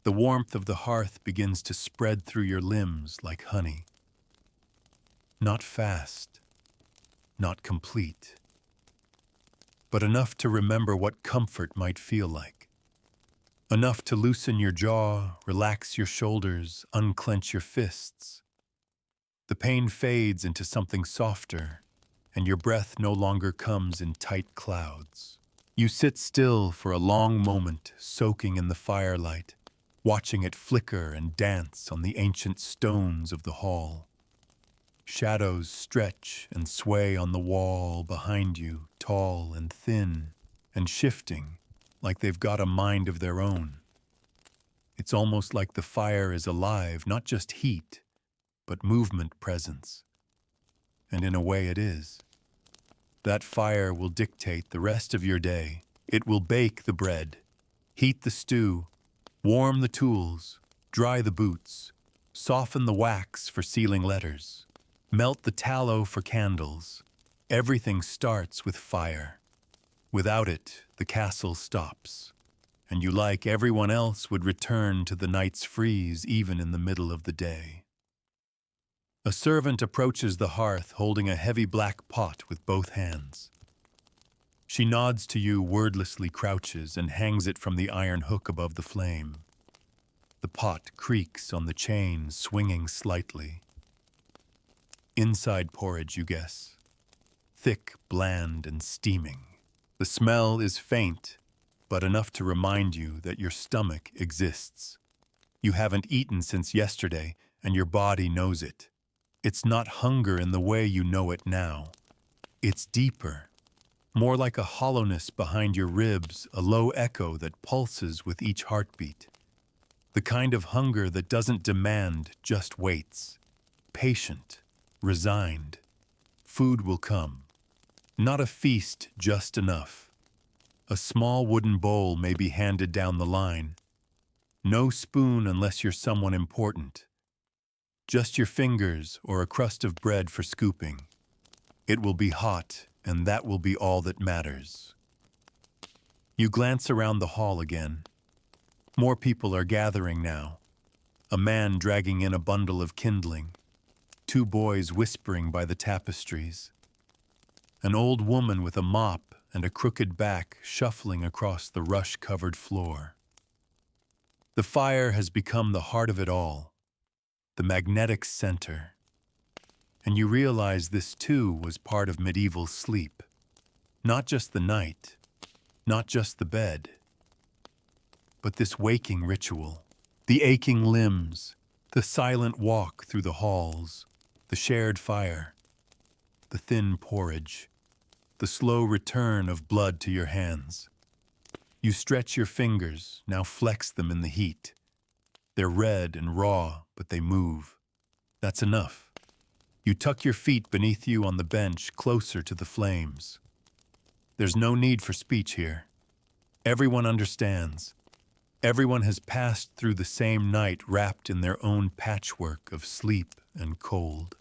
The warmth of the hearth begins to spread through your limbs like honey. Not fast, not complete, but enough to remember what comfort might feel like. Enough to loosen your jaw, relax your shoulders, unclench your fists. The pain fades into something softer, and your breath no longer comes in tight clouds. You sit still for a long moment, soaking in the firelight, watching it flicker and dance on the ancient stones of the hall. Shadows stretch and sway on the wall behind you, tall and thin, and shifting, like they've got a mind of their own. It's almost like the fire is alive, not just heat, but movement presence. And in a way it is. That fire will dictate the rest of your day. It will bake the bread, heat the stew, warm the tools, dry the boots, soften the wax for sealing letters, melt the tallow for candles. Everything starts with fire. Without it, the castle stops. and you, like everyone else, would return to the night's freeze even in the middle of the day. A servant approaches the hearth holding a heavy black pot with both hands. She nods to you, wordlessly crouches, and hangs it from the iron hook above the flame. The pot creaks on the chain, swinging slightly. Inside porridge, you guess. Thick, bland, and steaming. The smell is faint, but enough to remind you that your stomach exists. You haven't eaten since yesterday, and your body knows it. It's not hunger in the way you know it now. It's deeper, more like a hollowness behind your ribs, a low echo that pulses with each heartbeat. The kind of hunger that doesn't demand, just waits. Patient, resigned. Food will come. Not a feast, just enough. A small wooden bowl may be handed down the line. No spoon unless you're someone important. Just your fingers or a crust of bread for scooping. It will be hot, and that will be all that matters. You glance around the hall again. More people are gathering now. A man dragging in a bundle of kindling. 2 boys whispering by the tapestries. An old woman with a mop and a crooked back shuffling across the rush-covered floor. The fire has become the heart of it all, the magnetic center. And you realize this too was part of medieval sleep. Not just the night, not just the bed, but this waking ritual. The aching limbs, the silent walk through the halls, the shared fire, the thin porridge, the slow return of blood to your hands. You stretch your fingers, now flex them in the heat. They're red and raw, but they move. That's enough. You tuck your feet beneath you on the bench, closer to the flames. There's no need for speech here. Everyone understands. Everyone has passed through the same night wrapped in their own patchwork of sleep and cold.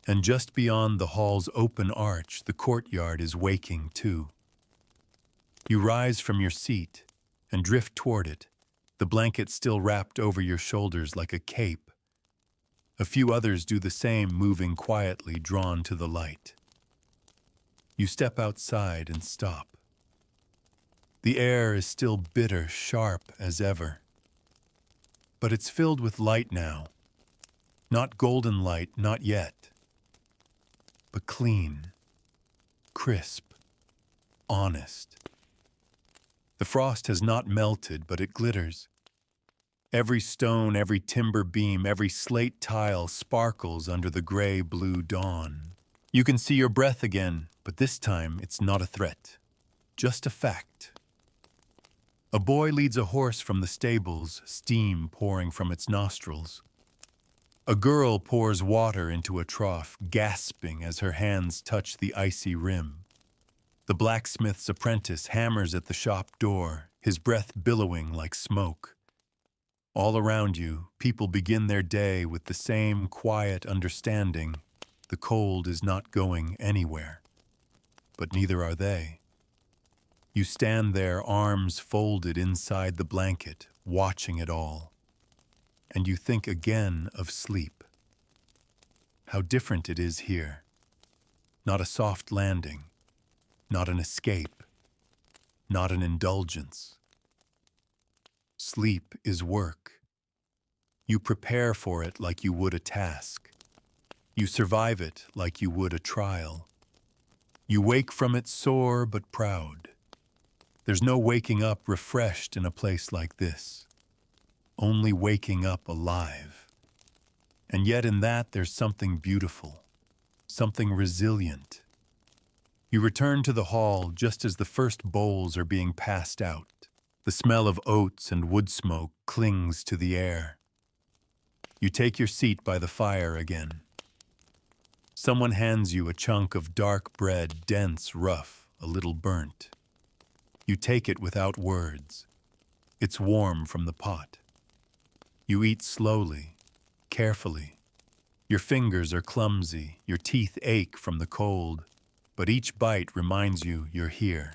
And just beyond the hall's open arch, the courtyard is waking too. You rise from your seat and drift toward it, the blanket still wrapped over your shoulders like a cape. A few others do the same, moving quietly, drawn to the light. You step outside and stop. The air is still bitter, sharp as ever. But it's filled with light now. Not golden light, not yet. But clean, crisp, honest. The frost has not melted, but it glitters. Every stone, every timber beam, every slate tile sparkles under the gray-blue dawn. You can see your breath again, but this time it's not a threat, just a fact. A boy leads a horse from the stables, steam pouring from its nostrils. A girl pours water into a trough, gasping as her hands touch the icy rim. The blacksmith's apprentice hammers at the shop door, his breath billowing like smoke. All around you, people begin their day with the same quiet understanding. The cold is not going anywhere. But neither are they. You stand there, arms folded inside the blanket, watching it all. And you think again of sleep. How different it is here. Not a soft landing, not an escape, not an indulgence. Sleep is work. You prepare for it like you would a task. You survive it like you would a trial. You wake from it sore but proud. There's no waking up refreshed in a place like this. Only waking up alive. And yet in that there's something beautiful, something resilient. You return to the hall just as the first bowls are being passed out. The smell of oats and wood smoke clings to the air. You take your seat by the fire again. Someone hands you a chunk of dark bread, dense, rough, a little burnt. You take it without words. It's warm from the pot. You eat slowly, carefully. Your fingers are clumsy, your teeth ache from the cold, but each bite reminds you you're here.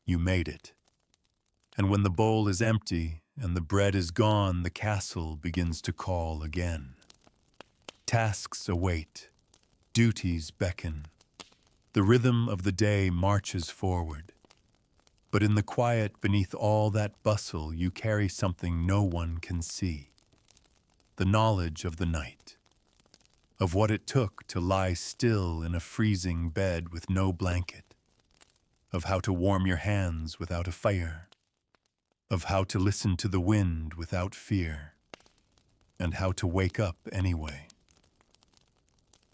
You made it. And when the bowl is empty and the bread is gone, the castle begins to call again. Tasks await, duties beckon. The rhythm of the day marches forward. But in the quiet beneath all that bustle, you carry something no one can see. The knowledge of the night, of what it took to lie still in a freezing bed with no blanket, of how to warm your hands without a fire, of how to listen to the wind without fear, and how to wake up anyway.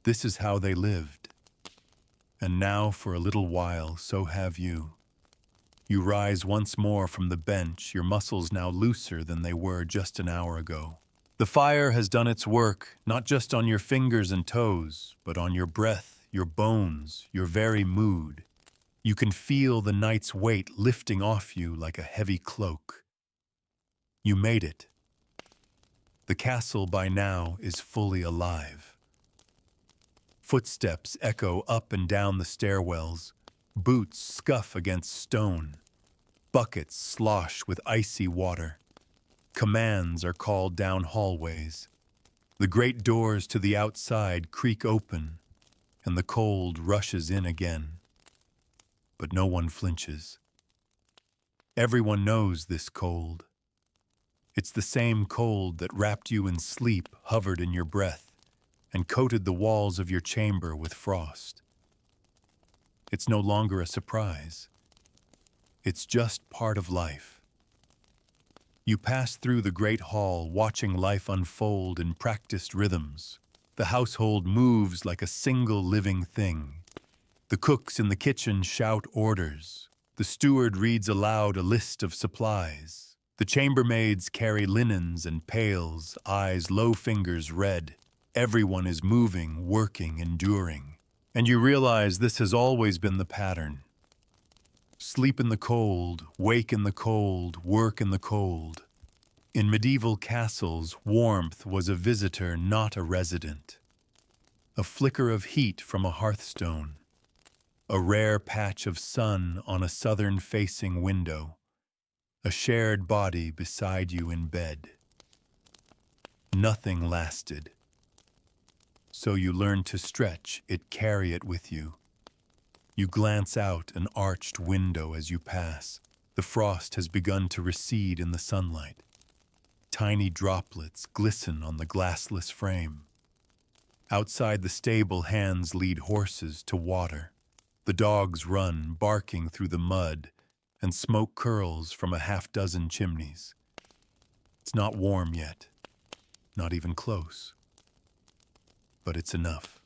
This is how they lived. And now, for a little while, so have you. You rise once more from the bench, your muscles now looser than they were just an hour ago. The fire has done its work, not just on your fingers and toes, but on your breath, your bones, your very mood. You can feel the night's weight lifting off you like a heavy cloak. You made it. The castle by now is fully alive. Footsteps echo up and down the stairwells. Boots scuff against stone. Buckets slosh with icy water. Commands are called down hallways. The great doors to the outside creak open, and the cold rushes in again. But no one flinches. Everyone knows this cold. It's the same cold that wrapped you in sleep, hovered in your breath, and coated the walls of your chamber with frost. It's no longer a surprise. It's just part of life. You pass through the great hall, watching life unfold in practiced rhythms. The household moves like a single living thing. The cooks in the kitchen shout orders. The steward reads aloud a list of supplies. The chambermaids carry linens and pails, eyes low, fingers red. Everyone is moving, working, enduring. And you realize this has always been the pattern. Sleep in the cold, wake in the cold, work in the cold. In medieval castles, warmth was a visitor, not a resident. A flicker of heat from a hearthstone. A rare patch of sun on a southern-facing window. A shared body beside you in bed. Nothing lasted. So you learn to stretch it, carry it with you. You glance out an arched window as you pass. The frost has begun to recede in the sunlight. Tiny droplets glisten on the glassless frame. Outside the stable, hands lead horses to water. The dogs run, barking through the mud, and smoke curls from a half-dozen chimneys. It's not warm yet, not even close. But it's enough.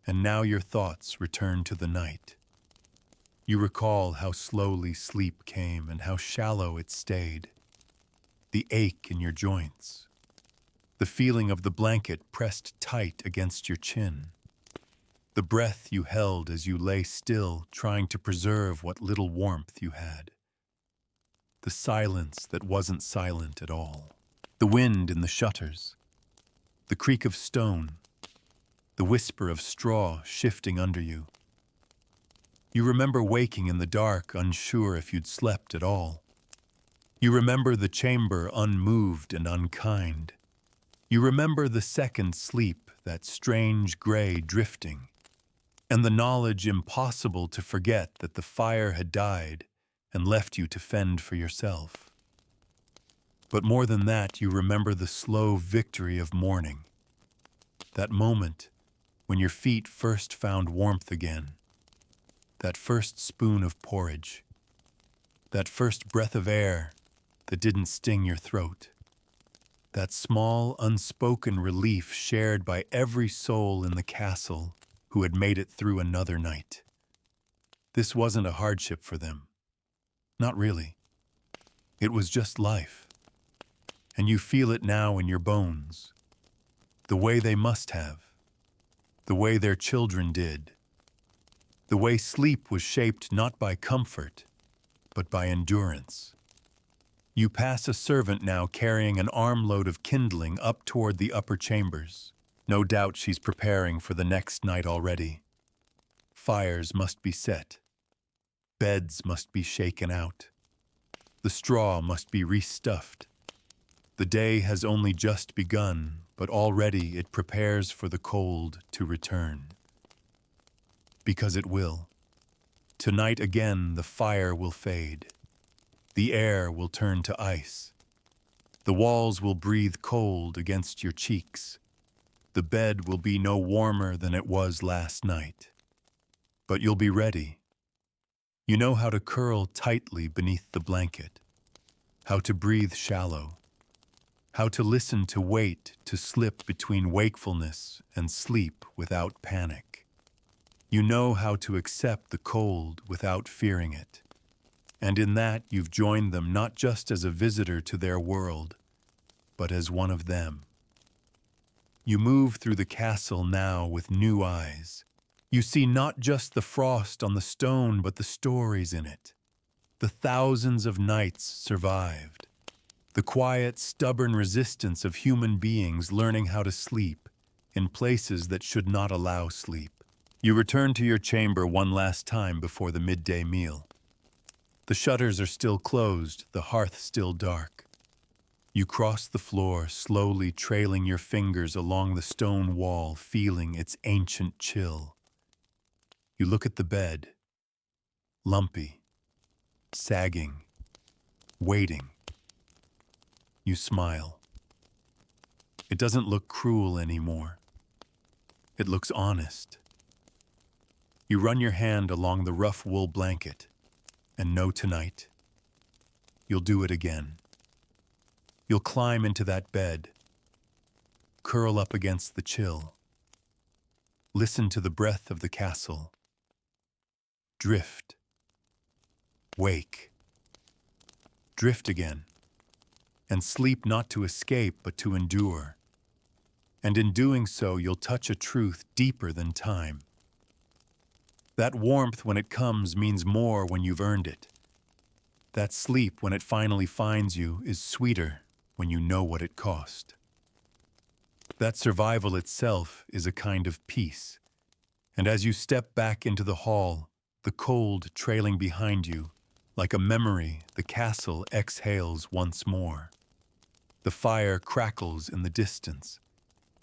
And now your thoughts return to the night. You recall how slowly sleep came and how shallow it stayed. The ache in your joints. The feeling of the blanket pressed tight against your chin. The breath you held as you lay still, trying to preserve what little warmth you had. The silence that wasn't silent at all. The wind in the shutters. The creak of stone, the whisper of straw shifting under you. You remember waking in the dark, unsure if you'd slept at all. You remember the chamber unmoved and unkind. You remember the second sleep, that strange gray drifting, and the knowledge impossible to forget that the fire had died and left you to fend for yourself. But more than that, you remember the slow victory of morning. That moment when your feet first found warmth again. That first spoon of porridge. That first breath of air that didn't sting your throat. That small, unspoken relief shared by every soul in the castle who had made it through another night. This wasn't a hardship for them. Not really. It was just life. And you feel it now in your bones. The way they must have. The way their children did. The way sleep was shaped not by comfort, but by endurance. You pass a servant now carrying an armload of kindling up toward the upper chambers. No doubt she's preparing for the next night already. Fires must be set. Beds must be shaken out. The straw must be restuffed. The day has only just begun, but already it prepares for the cold to return. Because it will. Tonight again the fire will fade. The air will turn to ice. The walls will breathe cold against your cheeks. The bed will be no warmer than it was last night. But you'll be ready. You know how to curl tightly beneath the blanket, how to breathe shallow, how to listen to weight to slip between wakefulness and sleep without panic. You know how to accept the cold without fearing it. And in that you've joined them not just as a visitor to their world, but as one of them. You move through the castle now with new eyes. You see not just the frost on the stone, but the stories in it. The thousands of nights survived. The quiet, stubborn resistance of human beings learning how to sleep in places that should not allow sleep. You return to your chamber one last time before the midday meal. The shutters are still closed, the hearth still dark. You cross the floor, slowly trailing your fingers along the stone wall, feeling its ancient chill. You look at the bed, lumpy, sagging, waiting. You smile. It doesn't look cruel anymore. It looks honest. You run your hand along the rough wool blanket, and know tonight, you'll do it again. You'll climb into that bed, curl up against the chill, listen to the breath of the castle, drift, wake, drift again, and sleep not to escape but to endure. And in doing so, you'll touch a truth deeper than time. That warmth when it comes means more when you've earned it. That sleep when it finally finds you is sweeter when you know what it cost. That survival itself is a kind of peace. And as you step back into the hall, the cold trailing behind you, like a memory, the castle exhales once more. The fire crackles in the distance,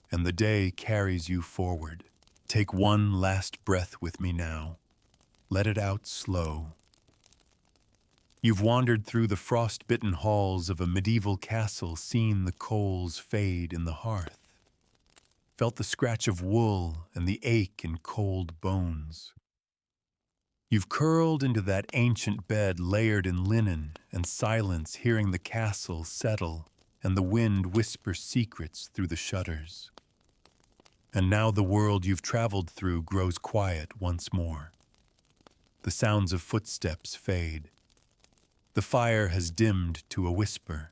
and the day carries you forward. Take one last breath with me now. Let it out slow. You've wandered through the frost-bitten halls of a medieval castle, seen the coals fade in the hearth, felt the scratch of wool and the ache in cold bones. You've curled into that ancient bed layered in linen and silence, hearing the castle settle and the wind whisper secrets through the shutters. And now the world you've traveled through grows quiet once more. The sounds of footsteps fade. The fire has dimmed to a whisper.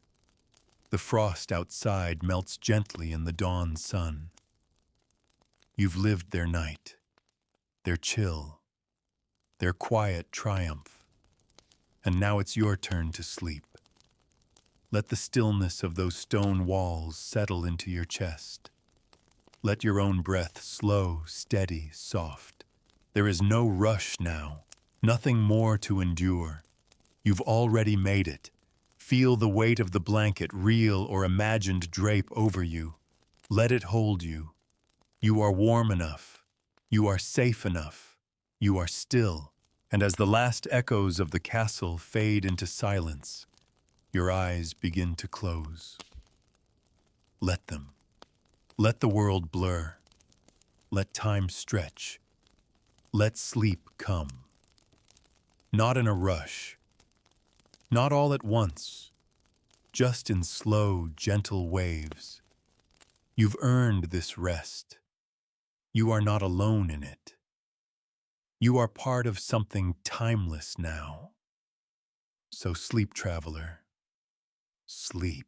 The frost outside melts gently in the dawn sun. You've lived their night, their chill, their quiet triumph. And now it's your turn to sleep. Let the stillness of those stone walls settle into your chest. Let your own breath slow, steady, soft. There is no rush now, nothing more to endure. You've already made it. Feel the weight of the blanket, real or imagined, drape over you. Let it hold you. You are warm enough. You are safe enough. You are still. And as the last echoes of the castle fade into silence, your eyes begin to close. Let them. Let the world blur. Let time stretch. Let sleep come. Not in a rush. Not all at once. Just in slow, gentle waves. You've earned this rest. You are not alone in it. You are part of something timeless now. So sleep, traveler. Sleep.